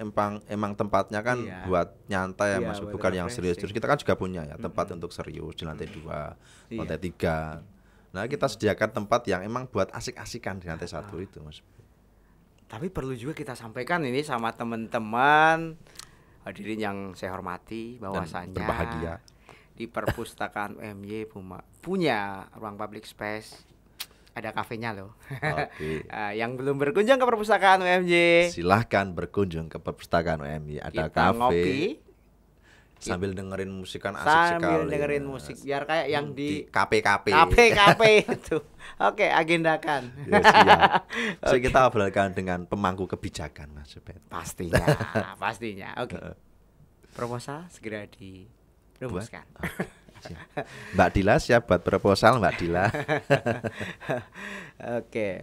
[SPEAKER 2] emang tempatnya kan
[SPEAKER 1] Iya.
[SPEAKER 2] buat nyantai ya
[SPEAKER 1] Iya,
[SPEAKER 2] Mas,
[SPEAKER 1] buat
[SPEAKER 2] bukan yang
[SPEAKER 1] refreshing.
[SPEAKER 2] serius. Kita kan juga punya ya tempat untuk serius di lantai 2,
[SPEAKER 1] Iya.
[SPEAKER 2] lantai 3. Nah, kita sediakan tempat yang emang buat asik-asikan di lantai 1 itu, Mas.
[SPEAKER 1] Tapi perlu juga kita sampaikan ini sama teman-teman hadirin yang saya hormati, bahwasannya
[SPEAKER 2] berbahagia.
[SPEAKER 1] di perpustakaan UMY punya ruang public space. Ada kafenya loh.
[SPEAKER 2] Oke.
[SPEAKER 1] Yang belum berkunjung ke perpustakaan UMY,
[SPEAKER 2] Silahkan berkunjung ke perpustakaan UMY. Ada
[SPEAKER 1] kita
[SPEAKER 2] kafe
[SPEAKER 1] ngopi
[SPEAKER 2] sambil dengerin musikan asik
[SPEAKER 1] sambil
[SPEAKER 2] sekali.
[SPEAKER 1] dengerin
[SPEAKER 2] Mas.
[SPEAKER 1] musik biar kayak yang di
[SPEAKER 2] KP-KP.
[SPEAKER 1] kafe itu. Oke, agendakan.
[SPEAKER 2] Ya, siap. So, kita obrolkan dengan pemangku kebijakan, Mas Ubed.
[SPEAKER 1] Pastinya, pastinya. Oke. Proposal segera dirumuskan.
[SPEAKER 2] Siap. Mbak Dila siap buat proposal, Mbak Dila.
[SPEAKER 1] Oke.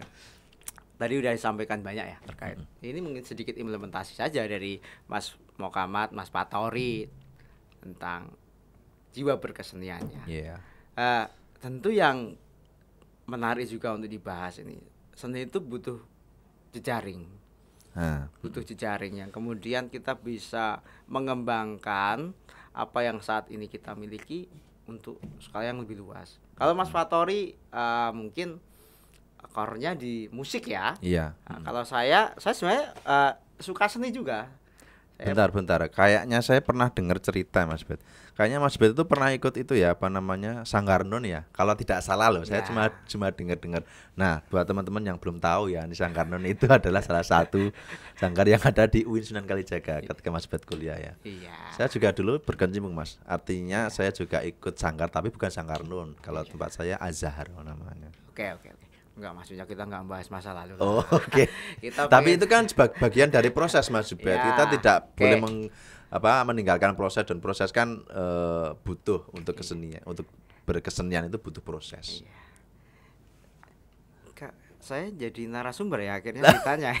[SPEAKER 1] Tadi udah disampaikan banyak ya terkait. Ini mungkin sedikit implementasi saja dari Mas Mokamat, Mas Patori tentang jiwa berkeseniannya.
[SPEAKER 2] Iya.
[SPEAKER 1] Tentu yang menarik juga untuk dibahas ini, seni itu butuh jejaring. Butuh jejaring yang kemudian kita bisa mengembangkan apa yang saat ini kita miliki untuk skala yang lebih luas. Kalau Mas Fatori mungkin core-nya di musik ya.
[SPEAKER 2] Iya.
[SPEAKER 1] Kalau saya sebenarnya suka seni juga.
[SPEAKER 2] Bentar. Kayaknya saya pernah dengar cerita Mas Bet. Kayaknya Mas Bet itu pernah ikut itu ya, apa namanya, Sanggar Non ya. Kalau tidak salah loh, saya
[SPEAKER 1] Ya.
[SPEAKER 2] cuma dengar-dengar. Nah, buat teman-teman yang belum tahu ya, di Sanggar Non itu adalah salah satu sanggar yang ada di UIN Sunan Kalijaga ketika Mas Bet kuliah ya.
[SPEAKER 1] Iya.
[SPEAKER 2] Saya juga dulu berkecimpung Mas. Artinya saya juga ikut sanggar tapi bukan Sanggar Non. Kalau tempat saya Azhar namanya.
[SPEAKER 1] Oke. Enggak, maksudnya kita enggak bahas masa lalu.
[SPEAKER 2] Oh, oke.
[SPEAKER 1] Kita
[SPEAKER 2] Tapi
[SPEAKER 1] pengen-
[SPEAKER 2] itu kan bagian dari proses Mas Zubed.
[SPEAKER 1] Ya,
[SPEAKER 2] Kita tidak
[SPEAKER 1] oke.
[SPEAKER 2] boleh meninggalkan proses, dan proses kan butuh untuk kesenian, untuk berkesenian itu butuh proses.
[SPEAKER 1] Iya. Kak, saya jadi narasumber ya akhirnya ditanya.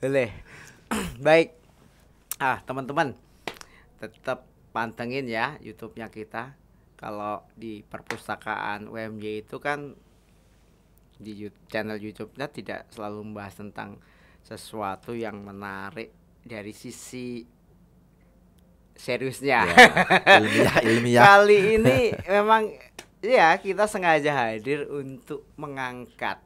[SPEAKER 1] Boleh. Baik. Teman-teman, tetap pantengin ya YouTube-nya kita. Kalau di perpustakaan UMY itu kan di channel YouTube-nya tidak selalu membahas tentang sesuatu yang menarik dari sisi seriusnya.
[SPEAKER 2] Ya, ilmiah.
[SPEAKER 1] Kali ini memang ya kita sengaja hadir untuk mengangkat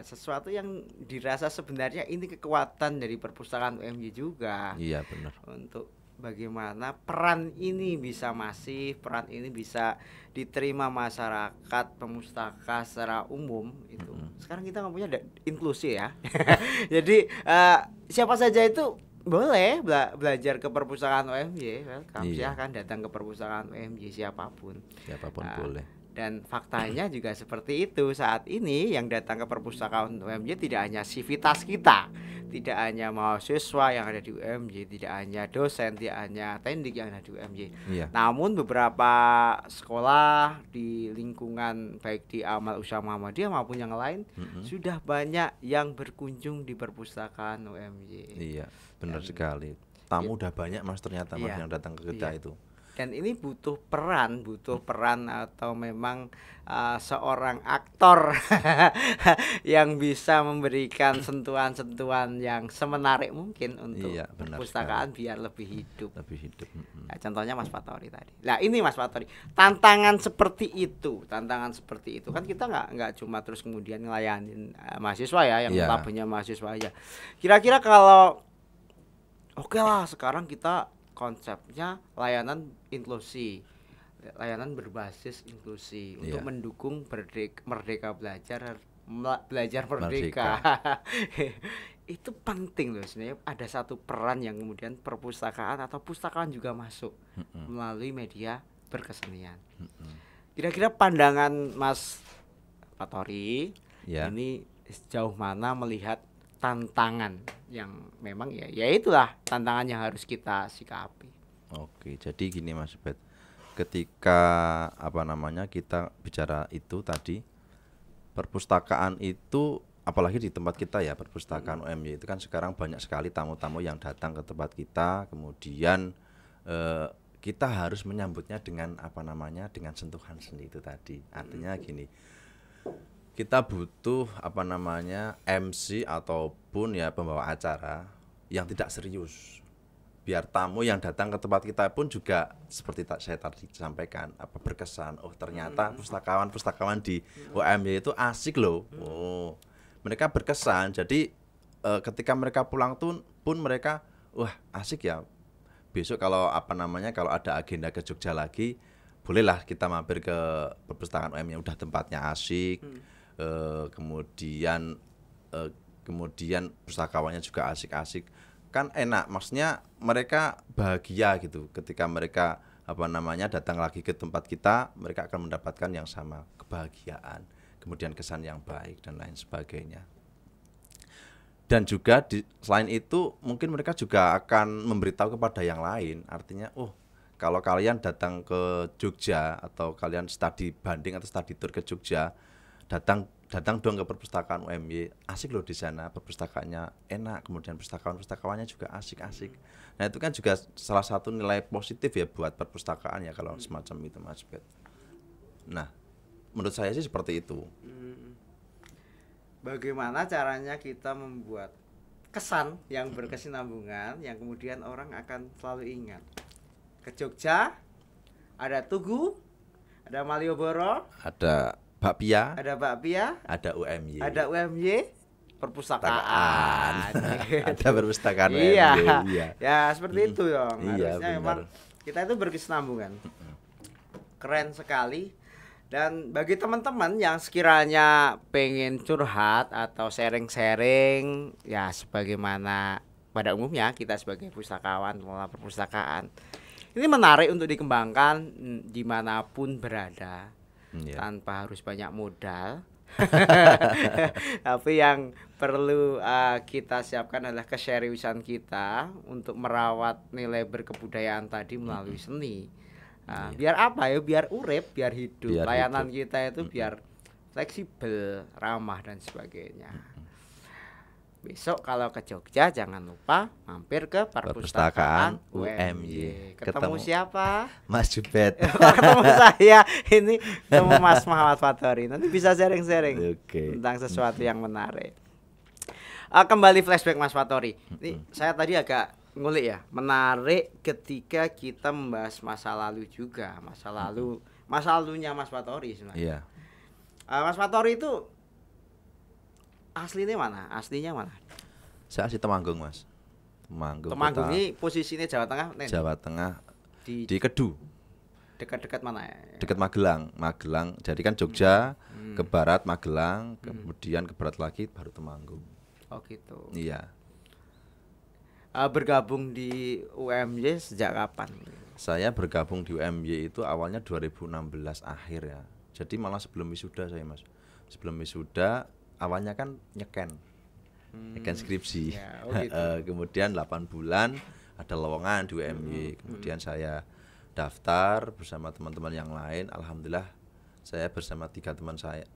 [SPEAKER 1] sesuatu yang dirasa sebenarnya ini kekuatan dari perpustakaan UMY juga.
[SPEAKER 2] Iya, benar.
[SPEAKER 1] Untuk bagaimana peran ini bisa masif, peran ini bisa diterima masyarakat pemustaka secara umum itu. Sekarang kita ngomongnya inklusi ya. Jadi siapa saja itu boleh belajar ke perpustakaan UMY. Welcome,
[SPEAKER 2] Iya.
[SPEAKER 1] silahkan datang ke perpustakaan UMY siapapun.
[SPEAKER 2] Siapapun boleh.
[SPEAKER 1] Dan faktanya juga seperti itu. Saat ini yang datang ke perpustakaan UMY tidak hanya sivitas kita, tidak hanya mahasiswa yang ada di UMY, tidak hanya dosen, tidak hanya tendik yang ada di UMY.
[SPEAKER 2] Iya.
[SPEAKER 1] Namun beberapa sekolah di lingkungan baik di Amal Usaha Muhammadiyah maupun yang lain sudah banyak yang berkunjung di perpustakaan UMY.
[SPEAKER 2] Iya, benar sekali. Tamu udah banyak Mas ternyata Mas
[SPEAKER 1] Iya.
[SPEAKER 2] yang datang ke kita
[SPEAKER 1] Iya.
[SPEAKER 2] itu.
[SPEAKER 1] Dan ini butuh peran atau memang seorang aktor yang bisa memberikan sentuhan-sentuhan yang semenarik mungkin untuk
[SPEAKER 2] Iya, benar
[SPEAKER 1] perpustakaan biar lebih hidup.
[SPEAKER 2] Lebih hidup.
[SPEAKER 1] Nah, contohnya Mas Patori tadi. Nah ini Mas Patori, tantangan seperti itu kan kita nggak cuma terus kemudian ngelayanin mahasiswa ya yang
[SPEAKER 2] Iya.
[SPEAKER 1] notabene mahasiswa aja. Kira-kira kalau oke lah sekarang kita konsepnya layanan inklusi, layanan berbasis inklusi untuk
[SPEAKER 2] Iya.
[SPEAKER 1] mendukung merdeka belajar merdeka. Itu penting loh sebenarnya, ada satu peran yang kemudian perpustakaan atau pustakaan juga masuk melalui media berkesenian. Kira-kira pandangan Mas Fatori
[SPEAKER 2] Ya.
[SPEAKER 1] ini sejauh mana melihat tantangan yang memang ya itulah tantangan yang harus kita sikapi.
[SPEAKER 2] Oke, jadi gini Mas Bet. Ketika kita bicara itu tadi, perpustakaan itu apalagi di tempat kita ya, perpustakaan UMY itu kan sekarang banyak sekali tamu-tamu yang datang ke tempat kita, kemudian kita harus menyambutnya dengan dengan sentuhan seni itu tadi. Artinya gini, kita butuh MC ataupun ya pembawa acara yang tidak serius, biar tamu yang datang ke tempat kita pun juga seperti saya tadi sampaikan berkesan, oh ternyata pustakawan di UMY itu asik loh. Oh, mereka berkesan. Jadi ketika mereka pulang pun mereka wah asik ya. Besok kalau kalau ada agenda ke Jogja lagi, bolehlah kita mampir ke perpustakaan UMY, udah tempatnya asik. Kemudian pustakawannya juga asik-asik, kan enak, maksudnya mereka bahagia gitu ketika mereka datang lagi ke tempat kita, mereka akan mendapatkan yang sama, kebahagiaan, kemudian kesan yang baik dan lain sebagainya. Dan juga selain itu mungkin mereka juga akan memberitahu kepada yang lain, artinya kalau kalian datang ke Jogja atau kalian studi banding atau studi tour ke Jogja, datang dong ke perpustakaan UMY, asik loh di sana, perpustakaannya enak, kemudian pustakawannya juga asik-asik. Nah itu kan juga salah satu nilai positif ya buat perpustakaan ya kalau semacam itu Mas Bet. Nah menurut saya sih seperti itu.
[SPEAKER 1] Bagaimana caranya kita membuat kesan yang berkesinambungan yang kemudian orang akan selalu ingat. Ke Jogja ada Tugu, ada Malioboro,
[SPEAKER 2] ada bakpia,
[SPEAKER 1] ada
[SPEAKER 2] UMY,
[SPEAKER 1] perpustakaan.
[SPEAKER 2] Ada perpustakaan
[SPEAKER 1] iya.
[SPEAKER 2] UMY. Iya.
[SPEAKER 1] Ya seperti itu dong.
[SPEAKER 2] Iya,
[SPEAKER 1] harusnya memang kita itu berkesinambungan. Keren sekali. Dan bagi teman-teman yang sekiranya pengen curhat atau sharing-sharing, ya sebagaimana pada umumnya kita sebagai pustakawan, pengelola perpustakaan, ini menarik untuk dikembangkan dimanapun berada, tanpa harus banyak modal. Tapi yang perlu kita siapkan adalah keseriusan kita untuk merawat nilai berkebudayaan tadi melalui seni. Biar apa ya, biar urip, biar hidup, layanan kita itu biar fleksibel, ramah dan sebagainya. Besok kalau ke Jogja jangan lupa mampir ke perpustakaan UMY. Ketemu siapa?
[SPEAKER 2] Mas Jubet.
[SPEAKER 1] Ketemu saya, ini ketemu Mas Muhammad Fatori. Nanti bisa sharing-sharing tentang sesuatu yang menarik. Kembali flashback Mas Fatori. Ini saya tadi agak ngulik ya, menarik ketika kita membahas masa lalu juga, masa lalunya Mas Fatori sebenarnya. Mas Fatori itu aslinya mana?
[SPEAKER 2] Saya asli Temanggung Mas.
[SPEAKER 1] Temanggung ini posisinya Jawa Tengah?
[SPEAKER 2] Jawa Tengah di Kedu.
[SPEAKER 1] Dekat-dekat mana ya?
[SPEAKER 2] Dekat Magelang. Jadi kan Jogja ke barat Magelang, kemudian ke barat lagi baru Temanggung.
[SPEAKER 1] Oh gitu.
[SPEAKER 2] Iya.
[SPEAKER 1] Bergabung di UMY sejak kapan?
[SPEAKER 2] Saya bergabung di UMY itu awalnya 2016 akhir ya. Jadi malah sebelum wisuda saya Mas. Sebelum wisuda awalnya kan nyeken skripsi.
[SPEAKER 1] Ya, gitu.
[SPEAKER 2] Kemudian 8 bulan ada lowongan di UMY. Kemudian saya daftar bersama teman-teman yang lain. Alhamdulillah saya bersama 3 teman saya,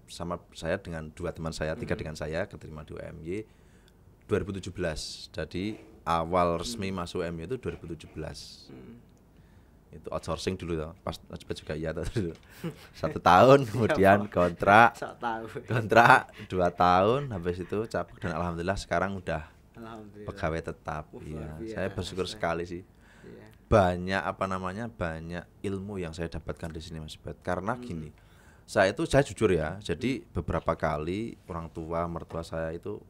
[SPEAKER 2] dengan 2 teman saya, 3 dengan saya keterima di UMY 2017. Jadi awal resmi masuk UMY itu 2017. Itu outsourcing dulu ya, pas juga iya dulu. 1 tahun kemudian kontrak 2 tahun, habis itu cabut dan alhamdulillah sekarang udah pegawai tetap. Iya, saya bersyukur sekali sih. Banyak banyak ilmu yang saya dapatkan di sini Mas Bet. Karena gini, saya jujur ya, jadi beberapa kali orang tua mertua saya itu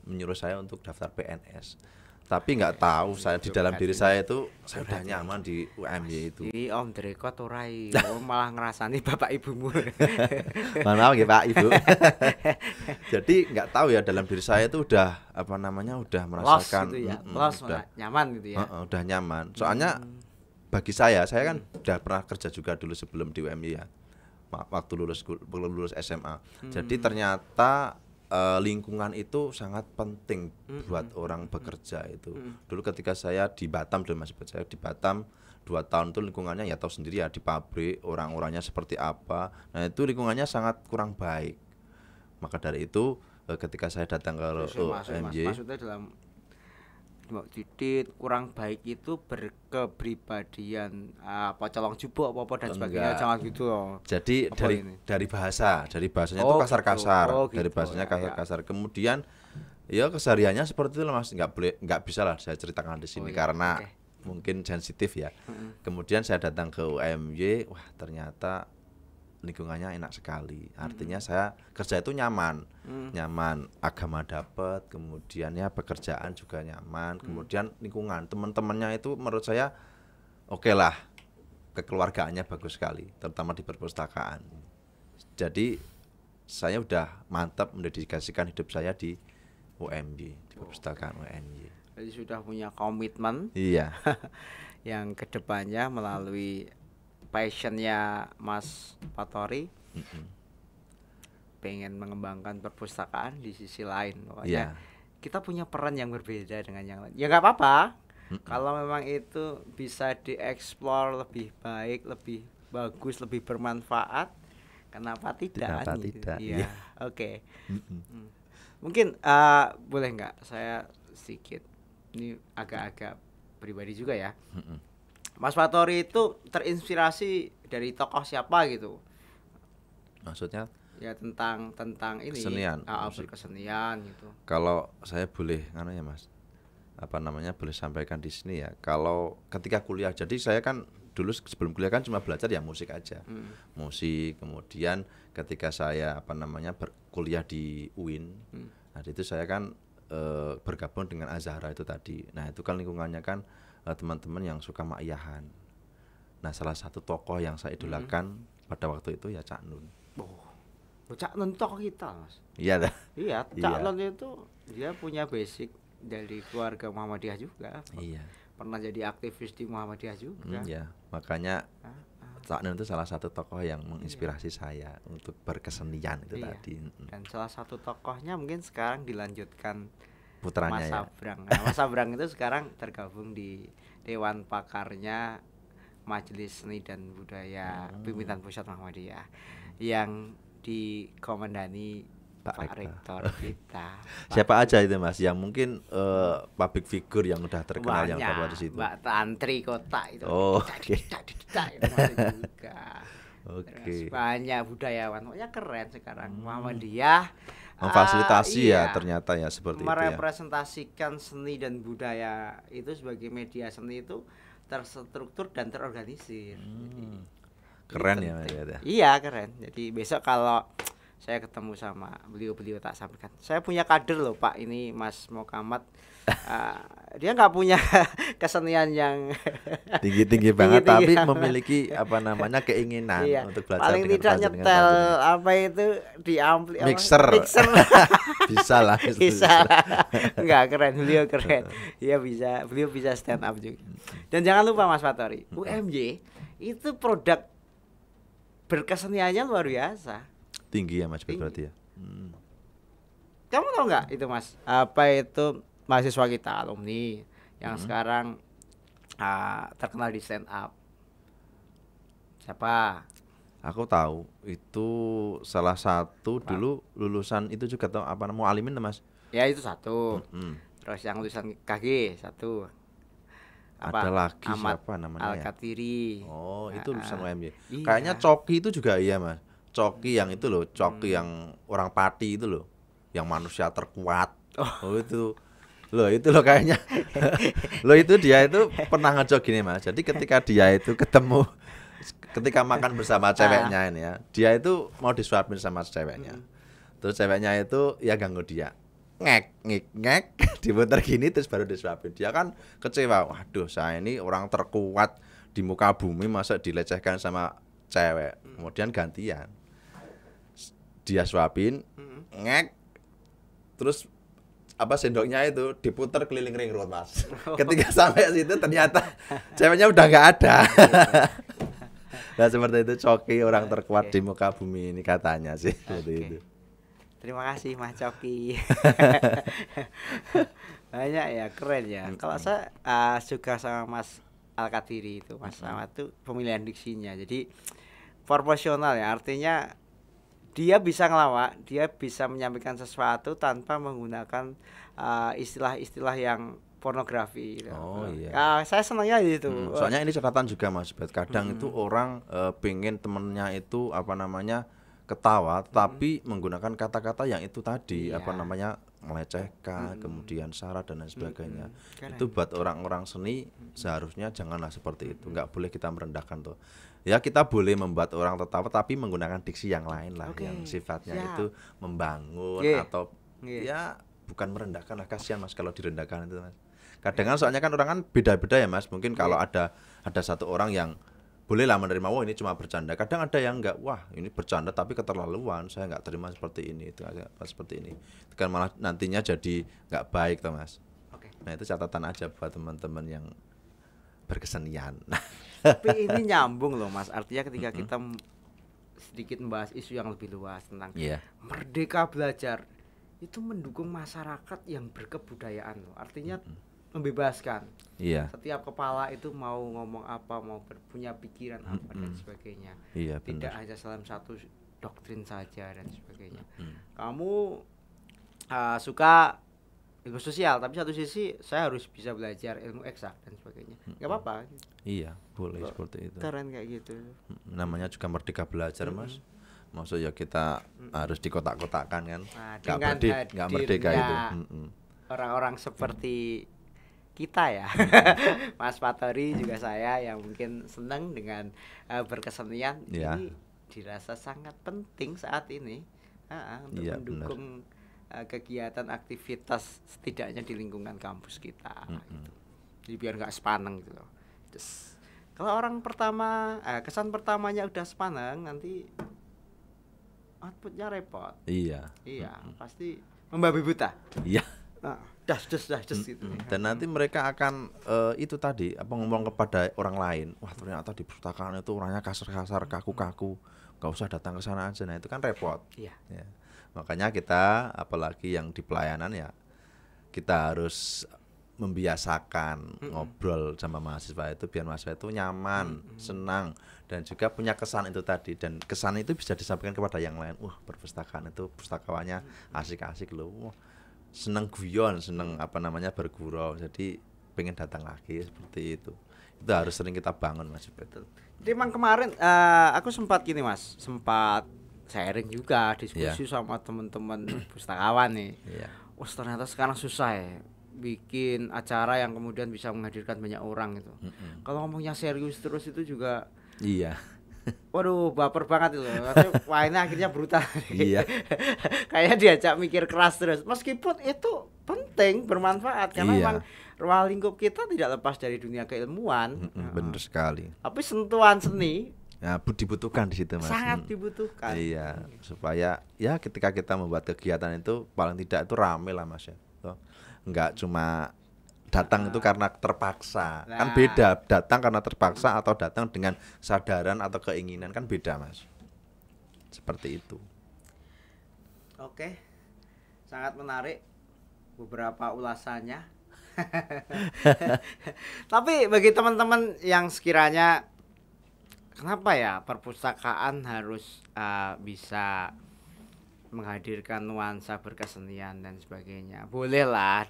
[SPEAKER 2] menyuruh saya untuk daftar PNS. Tapi nggak tahu saya di dalam diri saya itu saya udah nyaman di UMY itu.
[SPEAKER 1] Ini Om Drekot orai, malah ngerasani bapak ibumu.
[SPEAKER 2] Mohon maaf ya Pak Ibu. Jadi nggak tahu ya dalam diri saya itu udah udah merasakan
[SPEAKER 1] gitu ya. Udah nyaman gitu ya.
[SPEAKER 2] Udah nyaman. Soalnya bagi saya kan udah pernah kerja juga dulu sebelum di UMY ya. waktu lulus SMA. Jadi ternyata lingkungan itu sangat penting buat orang bekerja itu. Dulu ketika saya di Batam, dan masih saya di Batam 2 tahun itu lingkungannya ya tahu sendiri ya, di pabrik orang-orangnya seperti apa. Nah itu lingkungannya sangat kurang baik. Maka dari itu ketika saya datang ke UMY,
[SPEAKER 1] maksudnya dalam titik kurang baik itu berkepribadian apa colong jubok apa dan sebagainya, jangan gitu loh.
[SPEAKER 2] Jadi
[SPEAKER 1] Apa
[SPEAKER 2] dari bahasanya itu kasar-kasar,
[SPEAKER 1] gitu.
[SPEAKER 2] dari bahasanya
[SPEAKER 1] Ya,
[SPEAKER 2] kasar-kasar. Kemudian ya kesehariannya seperti itu lah Mas, nggak bisa lah saya ceritakan di sini karena mungkin sensitif ya. Kemudian saya datang ke UMY, wah ternyata lingkungannya enak sekali. Artinya saya kerja itu nyaman, agama dapat, kemudian ya pekerjaan juga nyaman, kemudian lingkungan teman-temannya itu menurut saya oke lah, kekeluargaannya bagus sekali, terutama di perpustakaan. Jadi saya udah mantap mendedikasikan hidup saya di UMY, di perpustakaan UMY.
[SPEAKER 1] Jadi sudah punya komitmen
[SPEAKER 2] Iya.
[SPEAKER 1] yang kedepannya melalui passionnya Mas Fathori, pengen mengembangkan perpustakaan di sisi lain. Pokoknya kita punya peran yang berbeda dengan yang lain. Ya nggak apa-apa. Kalau memang itu bisa dieksplor lebih baik, lebih bagus, lebih bermanfaat, kenapa tidak?
[SPEAKER 2] Kenapa tidak?
[SPEAKER 1] Iya. Oke. Mungkin boleh nggak saya sedikit, ini agak-agak pribadi juga ya. Mas Fathori itu terinspirasi dari tokoh siapa gitu?
[SPEAKER 2] Maksudnya
[SPEAKER 1] Ya tentang ini
[SPEAKER 2] kesenian,
[SPEAKER 1] berkesenian gitu.
[SPEAKER 2] kalau saya boleh ya Mas, boleh sampaikan di sini ya. Kalau ketika kuliah, jadi saya kan dulu sebelum kuliah kan cuma belajar ya musik aja, musik. Kemudian ketika saya berkuliah di UIN, nah itu saya kan bergabung dengan Azahra itu tadi. Nah itu kan lingkungannya kan teman-teman yang suka makyahan. Nah salah satu tokoh yang saya idolakan pada waktu itu ya Cak Nun.
[SPEAKER 1] Cak Nun tokoh kita Mas.
[SPEAKER 2] Iya dah.
[SPEAKER 1] Iya, Cak Nun itu dia punya basic dari keluarga Muhammadiyah juga.
[SPEAKER 2] Iya.
[SPEAKER 1] Pernah jadi aktivis di Muhammadiyah juga.
[SPEAKER 2] Iya, makanya Cak Nun itu salah satu tokoh yang menginspirasi saya untuk berkesenian itu tadi.
[SPEAKER 1] Dan salah satu tokohnya mungkin sekarang dilanjutkan
[SPEAKER 2] putranya
[SPEAKER 1] Mas Abrang. Nah, Mas Abrang itu sekarang tergabung di Dewan Pakarnya Majelis Seni dan Budaya Pimpinan Pusat Muhammadiyah yang dikomandani Pak Rektor kita.
[SPEAKER 2] Siapa aja itu Mas yang mungkin public figure yang udah terkenal yang terbaru di situ?
[SPEAKER 1] Mbak Tantri Kota itu.
[SPEAKER 2] Oke.
[SPEAKER 1] Oke. Banyak budayawan, pokoknya keren sekarang. Muhammadiyah
[SPEAKER 2] memfasilitasi ya ternyata ya seperti itu ya.
[SPEAKER 1] Merepresentasikan seni dan budaya itu sebagai media seni itu terstruktur dan terorganisir.
[SPEAKER 2] Keren ya Mas.
[SPEAKER 1] Iya keren. Jadi besok kalau saya ketemu sama beliau tak sampaikan, saya punya kader loh Pak, ini Mas Mokamat. Dia nggak punya kesenian yang
[SPEAKER 2] tinggi banget, tapi memiliki keinginan untuk belajar
[SPEAKER 1] paling tidak nyetel itu di ampli
[SPEAKER 2] mixer. bisa lah.
[SPEAKER 1] Enggak, keren, beliau keren. Beliau bisa stand up juga. Dan jangan lupa Mas Fathori, UMY itu produk berkeseniannya luar biasa.
[SPEAKER 2] Tinggi ya Mas berarti ya.
[SPEAKER 1] Kamu tahu nggak itu Mas, apa itu mahasiswa kita alumni yang sekarang terkenal di stand up? Siapa?
[SPEAKER 2] Aku tahu itu salah satu dulu lulusan itu juga tahu Mualimin Mas.
[SPEAKER 1] Ya itu satu. Terus yang lulusan KG satu.
[SPEAKER 2] Ada lagi
[SPEAKER 1] Ahmad
[SPEAKER 2] siapa namanya?
[SPEAKER 1] Al-Katiri.
[SPEAKER 2] Oh itu lulusan UMY.
[SPEAKER 1] Iya.
[SPEAKER 2] Kayaknya Coki itu juga iya Mas. Coki yang itu loh, Coki yang orang Pati itu loh, yang manusia terkuat. Oh itu. Loh itu loh kayaknya. Loh itu dia itu pernah ngejok gini Mas. Jadi ketika dia itu ketemu, ketika makan bersama ceweknya ini ya, dia itu mau disuapin sama ceweknya. Terus ceweknya itu ya ganggu dia. Ngek diputar gini terus baru disuapin. Dia kan kecewa. Waduh, saya ini orang terkuat di muka bumi masa dilecehkan sama cewek. Kemudian gantian. Dia suapin, ngek. Terus sendoknya itu diputar keliling ring road Mas. Ketika sampai situ ternyata ceweknya udah nggak ada. Nah, seperti itu Coki orang terkuat
[SPEAKER 1] Oke.
[SPEAKER 2] di muka bumi ini katanya sih seperti
[SPEAKER 1] Oke.
[SPEAKER 2] itu.
[SPEAKER 1] Terima kasih Mas Coki. Banyak ya, keren ya. Kalau
[SPEAKER 2] Mm-mm.
[SPEAKER 1] saya suka sama Mas Al-Kadiri itu, Mas
[SPEAKER 2] Mm-mm.
[SPEAKER 1] Sama itu pemilihan diksinya. Jadi proporsional ya, artinya dia bisa ngelawak, dia bisa menyampaikan sesuatu tanpa menggunakan istilah-istilah yang pornografi gitu.
[SPEAKER 2] Oh iya.
[SPEAKER 1] Saya senangnya di itu.
[SPEAKER 2] Soalnya ini catatan juga Mas Bet. Kadang itu
[SPEAKER 1] Mm-mm,
[SPEAKER 2] orang pengen temennya itu apa namanya ketawa,
[SPEAKER 1] mm-mm.
[SPEAKER 2] tapi menggunakan kata-kata yang itu tadi apa
[SPEAKER 1] Iya.
[SPEAKER 2] namanya melecehkan,
[SPEAKER 1] Mm-mm,
[SPEAKER 2] kemudian syarat dan lain sebagainya.
[SPEAKER 1] mm-mm. Keren.
[SPEAKER 2] Itu buat orang-orang seni seharusnya janganlah seperti itu. Nggak boleh kita merendahkan tuh. Ya kita boleh membuat orang tertawa, tapi menggunakan diksi yang lain lah,
[SPEAKER 1] Oke,
[SPEAKER 2] yang sifatnya
[SPEAKER 1] siap.
[SPEAKER 2] itu membangun
[SPEAKER 1] Nggih,
[SPEAKER 2] atau
[SPEAKER 1] nggih.
[SPEAKER 2] ya bukan merendahkan lah, kasihan Mas kalau direndahkan itu Mas. Kadang kan soalnya kan orang kan beda-beda ya Mas. Mungkin kalau
[SPEAKER 1] Nggih.
[SPEAKER 2] ada satu orang yang bolehlah menerima, wah ini cuma bercanda. Kadang ada yang enggak, wah ini bercanda tapi keterlaluan, saya enggak terima seperti ini, itu agak seperti ini. Itu kan malah nantinya jadi enggak baik toh Mas.
[SPEAKER 1] Oke.
[SPEAKER 2] Nah itu catatan aja buat teman-teman yang berkesenian.
[SPEAKER 1] Tapi ini nyambung loh Mas. Artinya ketika
[SPEAKER 2] Mm-mm.
[SPEAKER 1] kita sedikit membahas isu yang lebih luas tentang
[SPEAKER 2] Iya.
[SPEAKER 1] merdeka belajar, itu mendukung masyarakat yang berkebudayaan loh. Artinya
[SPEAKER 2] Mm-mm.
[SPEAKER 1] membebaskan.
[SPEAKER 2] Iya.
[SPEAKER 1] Setiap kepala itu mau ngomong apa, mau punya pikiran apa dan
[SPEAKER 2] Mm-mm.
[SPEAKER 1] sebagainya.
[SPEAKER 2] Iya
[SPEAKER 1] Tidak
[SPEAKER 2] benar.
[SPEAKER 1] hanya dalam satu doktrin saja dan sebagainya.
[SPEAKER 2] Mm.
[SPEAKER 1] Kamu suka ilmu sosial, tapi satu sisi saya harus bisa belajar ilmu eksak dan sebagainya. Nggak
[SPEAKER 2] Mm-mm.
[SPEAKER 1] apa-apa.
[SPEAKER 2] Iya, boleh
[SPEAKER 1] Kok
[SPEAKER 2] seperti itu.
[SPEAKER 1] keren kayak gitu.
[SPEAKER 2] Namanya juga merdeka belajar
[SPEAKER 1] Mm-mm.
[SPEAKER 2] Mas. Maksud ya kita harus dikotak-kotakkan kan.
[SPEAKER 1] Nah,
[SPEAKER 2] Nggak
[SPEAKER 1] dengan
[SPEAKER 2] nggak merdeka itu.
[SPEAKER 1] hadirnya orang-orang seperti kita ya, Mas Fatori juga saya yang mungkin senang dengan berkesenian,
[SPEAKER 2] Ya,
[SPEAKER 1] ini dirasa sangat penting saat ini untuk
[SPEAKER 2] iya benar.
[SPEAKER 1] mendukung kegiatan aktivitas setidaknya di lingkungan kampus kita.
[SPEAKER 2] Mm-mm.
[SPEAKER 1] Gitu. Jadi biar nggak sepaneng gitu loh. Terus kalau orang pertama kesan pertamanya udah sepaneng, nanti outputnya repot.
[SPEAKER 2] Iya.
[SPEAKER 1] Iya, pasti membabi buta.
[SPEAKER 2] Iya.
[SPEAKER 1] Nah, das gitu.
[SPEAKER 2] Dan nanti mereka akan itu tadi apa ngomong kepada orang lain. Wah, ternyata di perpustakaan itu orangnya kasar-kasar, kaku-kaku. Gak usah datang ke sana aja. Nah, itu kan repot.
[SPEAKER 1] Iya.
[SPEAKER 2] Ya. Makanya kita apalagi yang di pelayanan ya kita harus membiasakan ngobrol sama mahasiswa itu biar mahasiswa itu nyaman, senang dan juga punya kesan itu tadi dan kesan itu bisa disampaikan kepada yang lain. Wah, perpustakaan itu pustakawannya asik-asik loh. Wah, seneng guyon, seneng apa namanya bergurau. Jadi pengen datang lagi seperti itu. Itu harus sering kita bangun Mas Betul.
[SPEAKER 1] Jadi emang kemarin aku sempat gini Mas, sempat sharing juga diskusi sama teman-teman pustakawan nih.
[SPEAKER 2] Iya.
[SPEAKER 1] Wah, ternyata sekarang susah ya bikin acara yang kemudian bisa menghadirkan banyak orang gitu. Kalau ngomongnya serius terus itu juga
[SPEAKER 2] Iya.
[SPEAKER 1] waduh baper banget itu loh. Katanya, wah ini akhirnya brutal.
[SPEAKER 2] Iya.
[SPEAKER 1] Kayak diajak mikir keras terus. Meskipun itu penting, bermanfaat karena
[SPEAKER 2] Iya.
[SPEAKER 1] emang ruang lingkup kita tidak lepas dari dunia keilmuan.
[SPEAKER 2] Bener sekali.
[SPEAKER 1] Tapi sentuhan seni
[SPEAKER 2] Ya, dibutuhkan di situ Mas.
[SPEAKER 1] sangat dibutuhkan.
[SPEAKER 2] Iya, supaya ya ketika kita membuat kegiatan itu paling tidak itu rame lah Mas ya. Toh, enggak cuma datang itu karena terpaksa. Kan
[SPEAKER 1] Nah.
[SPEAKER 2] beda, datang karena terpaksa atau datang dengan kesadaran atau keinginan kan beda Mas. Seperti itu.
[SPEAKER 1] Oke. Sangat menarik beberapa ulasannya. Tapi bagi teman-teman yang sekiranya kenapa ya perpustakaan harus bisa menghadirkan nuansa berkesenian dan sebagainya. Bolehlah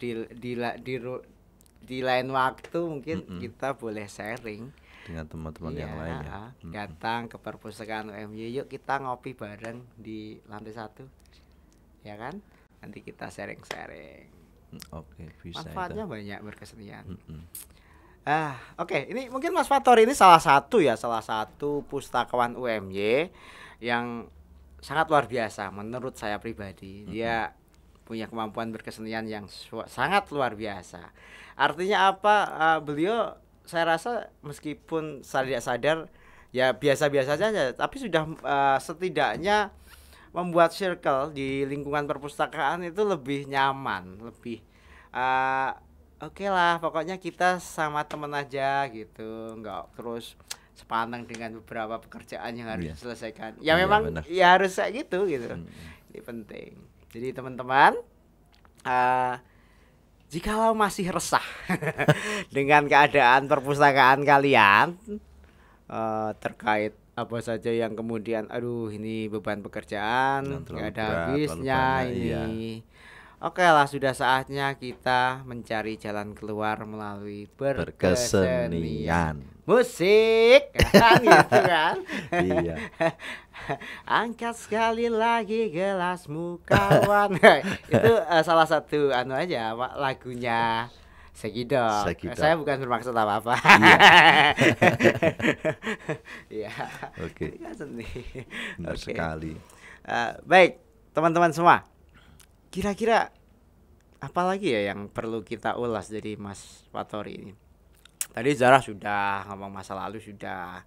[SPEAKER 1] di lain waktu mungkin kita boleh sharing
[SPEAKER 2] Dengan teman-teman yang
[SPEAKER 1] Iya,
[SPEAKER 2] lain ya.
[SPEAKER 1] datang ke perpustakaan UMY, yuk kita ngopi bareng di lantai 1. Ya kan? Nanti kita sharing-sharing.
[SPEAKER 2] Oke, bisa
[SPEAKER 1] Manfaatnya
[SPEAKER 2] itu.
[SPEAKER 1] banyak berkesenian.
[SPEAKER 2] Mm-mm.
[SPEAKER 1] Oke, ini mungkin Mas Fator ini salah satu pustakawan UMY yang sangat luar biasa menurut saya pribadi. Dia punya kemampuan berkesenian yang sangat luar biasa. Artinya apa? Beliau saya rasa meskipun sadar ya biasa-biasa saja, tapi sudah setidaknya membuat circle di lingkungan perpustakaan itu lebih nyaman, lebih oke lah, pokoknya kita sama temen aja gitu, nggak terus sepantang dengan beberapa pekerjaan yang harus
[SPEAKER 2] Iya.
[SPEAKER 1] diselesaikan. Ya
[SPEAKER 2] Iya,
[SPEAKER 1] memang
[SPEAKER 2] benar.
[SPEAKER 1] ya harus kayak gitu gitu. Ini penting. Jadi teman-teman, eh jikalau masih resah dengan keadaan perpustakaan kalian, terkait apa saja yang kemudian aduh ini beban pekerjaan
[SPEAKER 2] Yang terlalu
[SPEAKER 1] nggak ada
[SPEAKER 2] berat, terlalu
[SPEAKER 1] habisnya
[SPEAKER 2] banyak,
[SPEAKER 1] ini.
[SPEAKER 2] iya.
[SPEAKER 1] Oke lah, sudah saatnya kita mencari jalan keluar melalui berkesenian.
[SPEAKER 2] Berkesenian.
[SPEAKER 1] Musik kan gitu kan.
[SPEAKER 2] Iya.
[SPEAKER 1] Angkat sekali lagi gelasmu kawan. Itu salah satu anu aja lagunya Segidok.
[SPEAKER 2] Segidok.
[SPEAKER 1] Saya bukan bermaksud apa-apa.
[SPEAKER 2] Iya.
[SPEAKER 1] Iya.
[SPEAKER 2] Oke.
[SPEAKER 1] Ini kan seni.
[SPEAKER 2] Benar
[SPEAKER 1] Oke.
[SPEAKER 2] sekali.
[SPEAKER 1] Baik, teman-teman semua. Kira-kira apa lagi ya yang perlu kita ulas dari Mas Fatori ini? Tadi Zara sudah ngomong masa lalu, sudah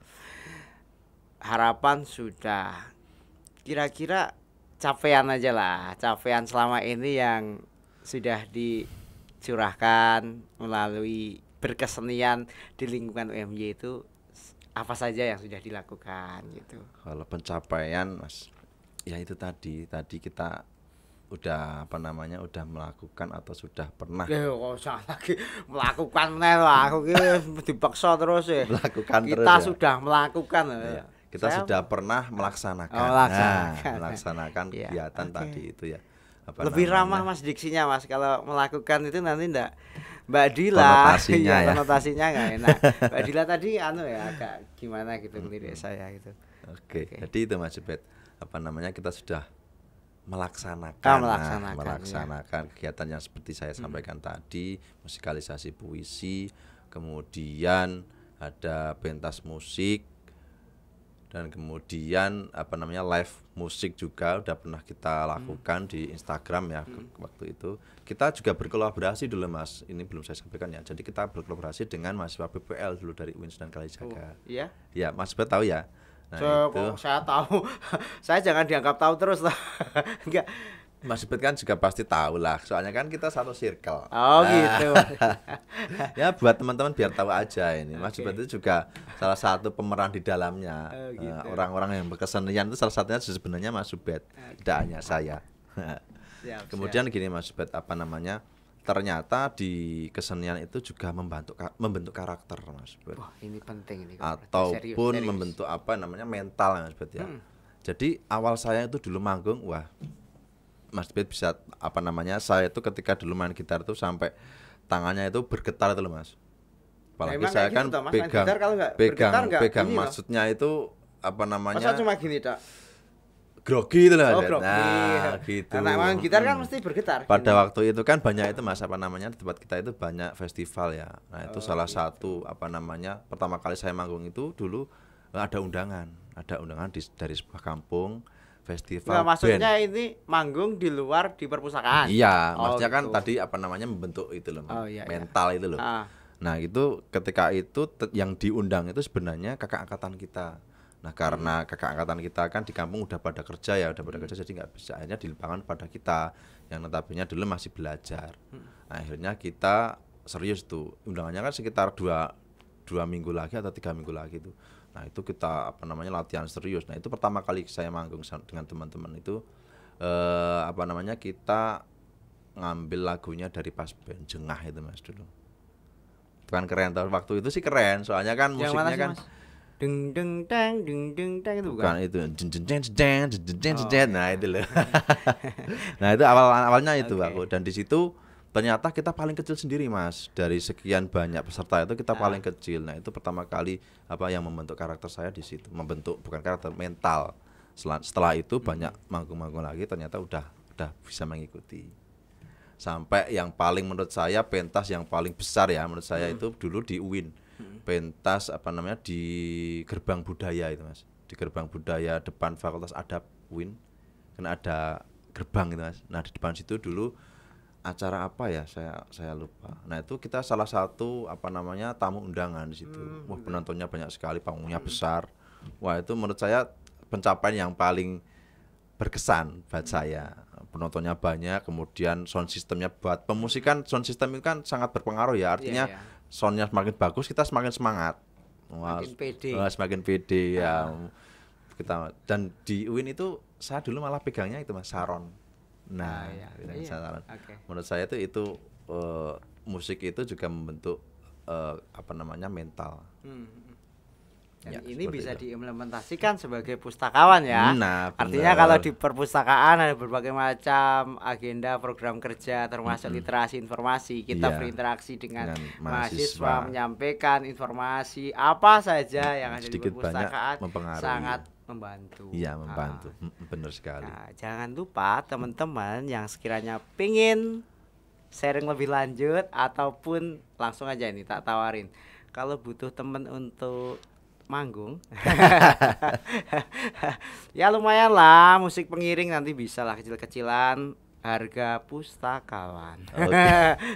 [SPEAKER 1] harapan sudah. Kira-kira capaian aja lah, capaian selama ini yang sudah dicurahkan melalui berkesenian di lingkungan UMY itu apa saja yang sudah dilakukan gitu.
[SPEAKER 2] Kalau pencapaian Mas, ya itu tadi kita udah udah melakukan atau sudah pernah
[SPEAKER 1] Kok usah lagi melakukan meneh lah, aku ki dipaksa terus ya.
[SPEAKER 2] melakukan terus
[SPEAKER 1] Kita
[SPEAKER 2] ya.
[SPEAKER 1] sudah melakukan.
[SPEAKER 2] Iya. Kita
[SPEAKER 1] Saya-
[SPEAKER 2] sudah pernah melaksanakan.
[SPEAKER 1] Oh, melaksanakan.
[SPEAKER 2] Nah, melaksanakan
[SPEAKER 1] Iya,
[SPEAKER 2] kegiatan
[SPEAKER 1] oke.
[SPEAKER 2] tadi itu ya.
[SPEAKER 1] lebih ramah Mas diksinya Mas, kalau melakukan itu nanti ndak Mbak Dila
[SPEAKER 2] Konotasinya
[SPEAKER 1] iya,
[SPEAKER 2] ya.
[SPEAKER 1] konotasinya nggak enak. Mbak Dila tadi anu ya agak gimana gitu ngelirik saya gitu.
[SPEAKER 2] Oke,
[SPEAKER 1] Oke.
[SPEAKER 2] jadi itu Mas Jebet, kita sudah melaksanakan,
[SPEAKER 1] Melaksanakan,
[SPEAKER 2] kegiatan yang seperti saya sampaikan tadi, musikalisasi puisi, kemudian ada pentas musik, dan kemudian live musik juga udah pernah kita lakukan di Instagram ya. Waktu itu kita juga berkolaborasi dulu Mas, ini belum saya sampaikan ya. Jadi kita berkolaborasi dengan mahasiswa PPL dulu dari UIN dan Kalijaga.
[SPEAKER 1] Iya.
[SPEAKER 2] Ya Mas Jebet tahu ya. Nah,
[SPEAKER 1] Kok saya tahu. Saya jangan dianggap tahu terus lah. Enggak.
[SPEAKER 2] Mas Jebet kan juga pasti tahu lah, soalnya kan kita satu circle.
[SPEAKER 1] Oh gitu.
[SPEAKER 2] Ya buat teman-teman biar tahu aja ini. Mas
[SPEAKER 1] Oke.
[SPEAKER 2] Jebet itu juga salah satu pemeran di dalamnya.
[SPEAKER 1] Oh, gitu.
[SPEAKER 2] Orang-orang yang berkesenian itu salah satunya sebenarnya Mas Jebet, tidak hanya saya.
[SPEAKER 1] Siap,
[SPEAKER 2] Kemudian gini Mas Jebet, ternyata di kesenian itu juga membentuk karakter Mas Jebet.
[SPEAKER 1] Wah, ini penting ini.
[SPEAKER 2] Ataupun membentuk mental Mas Jebet ya. Jadi awal saya itu dulu manggung, wah Mas Jebet bisa saya itu ketika dulu main gitar tuh sampai tangannya itu bergetar itu loh Mas. Apalagi
[SPEAKER 1] emang
[SPEAKER 2] saya
[SPEAKER 1] kayak
[SPEAKER 2] kan
[SPEAKER 1] gitu toh, Mas, main gitar kalau nggak bergetar nggak
[SPEAKER 2] pegang
[SPEAKER 1] ini loh.
[SPEAKER 2] maksudnya itu
[SPEAKER 1] Masa cuma gini tak?
[SPEAKER 2] grogi itu loh Mas
[SPEAKER 1] Oh,
[SPEAKER 2] Jebet.
[SPEAKER 1] grogi.
[SPEAKER 2] Nah, gitu.
[SPEAKER 1] Anak main gitar kan mesti bergetar.
[SPEAKER 2] Pada
[SPEAKER 1] gini.
[SPEAKER 2] waktu itu kan banyak itu Mas di tempat kita itu banyak festival ya. Nah, itu salah satu pertama kali saya manggung itu dulu ada undangan dari sebuah kampung festival
[SPEAKER 1] Nggak, maksudnya
[SPEAKER 2] band.
[SPEAKER 1] ini manggung di luar di perpustakaan.
[SPEAKER 2] Iya,
[SPEAKER 1] Oh,
[SPEAKER 2] maksudnya kan
[SPEAKER 1] gitu.
[SPEAKER 2] tadi membentuk itu loh,
[SPEAKER 1] Oh, iya,
[SPEAKER 2] mental itu loh.
[SPEAKER 1] Ah.
[SPEAKER 2] Nah, itu ketika itu yang diundang itu sebenarnya kakak angkatan kita. Nah, karena kakak angkatan kita kan di kampung udah pada kerja ya, jadi nggak bisa, akhirnya dilimpahkan pada kita yang notabene dulu masih belajar. Akhirnya kita serius tuh, undangannya kan sekitar dua minggu lagi atau 3 minggu lagi tuh. Nah, itu kita latihan serius. Nah, itu pertama kali saya manggung dengan teman-teman itu kita ngambil lagunya dari pas band Jengah itu Mas dulu. Itu kan keren tuh, waktu itu sih keren, soalnya kan
[SPEAKER 1] Yang mana
[SPEAKER 2] musiknya
[SPEAKER 1] sih,
[SPEAKER 2] kan
[SPEAKER 1] Mas? Deng deng teng itu
[SPEAKER 2] bukan
[SPEAKER 1] bukan.
[SPEAKER 2] itu nah itu loh. Nah, itu awalnya itu
[SPEAKER 1] Oke.
[SPEAKER 2] aku, dan di situ ternyata kita paling kecil sendiri Mas, dari sekian banyak peserta itu kita paling kecil. Nah, itu pertama kali yang membentuk karakter saya di situ, membentuk bukan karakter, mental. Setelah itu banyak manggung-manggung lagi, ternyata udah bisa mengikuti. Sampai yang paling menurut saya pentas yang paling besar ya menurut saya itu dulu di UIN. Pentas di gerbang budaya itu Mas. Di gerbang budaya depan Fakultas Adab UIN. Kan ada gerbang itu Mas. Nah, di depan situ dulu acara apa ya, saya lupa. Nah, itu kita salah satu tamu undangan di situ. Wah, penontonnya banyak sekali, panggungnya besar. Wah, itu menurut saya pencapaian yang paling berkesan buat saya. Penontonnya banyak, kemudian sound systemnya, buat pemusikan sound system itu kan sangat berpengaruh ya. Artinya
[SPEAKER 1] Iya, iya.
[SPEAKER 2] soundnya semakin bagus, kita semakin semangat.
[SPEAKER 1] Makin pede.
[SPEAKER 2] Semakin pede ya. Kita dan di UIN itu saya dulu malah pegangnya itu Mas Saron. Nah, Saron.
[SPEAKER 1] Okay.
[SPEAKER 2] Menurut saya itu musik itu juga membentuk mental.
[SPEAKER 1] Dan
[SPEAKER 2] Ya,
[SPEAKER 1] ini bisa
[SPEAKER 2] itu.
[SPEAKER 1] diimplementasikan sebagai pustakawan ya.
[SPEAKER 2] Nah,
[SPEAKER 1] artinya
[SPEAKER 2] bener.
[SPEAKER 1] kalau di perpustakaan ada berbagai macam agenda program kerja termasuk literasi informasi. Kita berinteraksi dengan mahasiswa, menyampaikan informasi apa saja yang ada di perpustakaan sangat membantu.
[SPEAKER 2] Iya, membantu. Benar sekali.
[SPEAKER 1] Nah, jangan lupa teman-teman yang sekiranya pingin sharing lebih lanjut ataupun langsung aja ini tak tawarin. Kalau butuh teman untuk manggung ya lumayan lah, musik pengiring nanti bisa lah kecil-kecilan, harga pustakawan.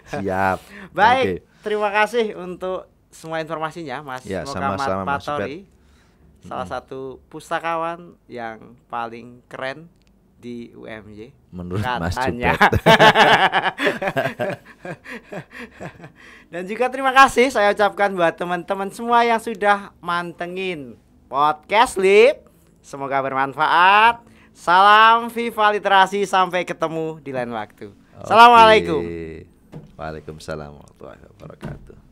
[SPEAKER 2] Siap.
[SPEAKER 1] Baik, terima kasih untuk semua informasinya Mas
[SPEAKER 2] Sama-sama, Mas
[SPEAKER 1] Patori, salah satu pustakawan yang paling keren di UMY
[SPEAKER 2] menurut Mas
[SPEAKER 1] katanya.
[SPEAKER 2] Jupet.
[SPEAKER 1] Dan juga terima kasih saya ucapkan buat teman-teman semua yang sudah mantengin podcast Lip. Semoga bermanfaat. Salam Viva Literasi, sampai ketemu di lain waktu. Assalamualaikum.
[SPEAKER 2] Waalaikumsalam warahmatullahi wabarakatuh.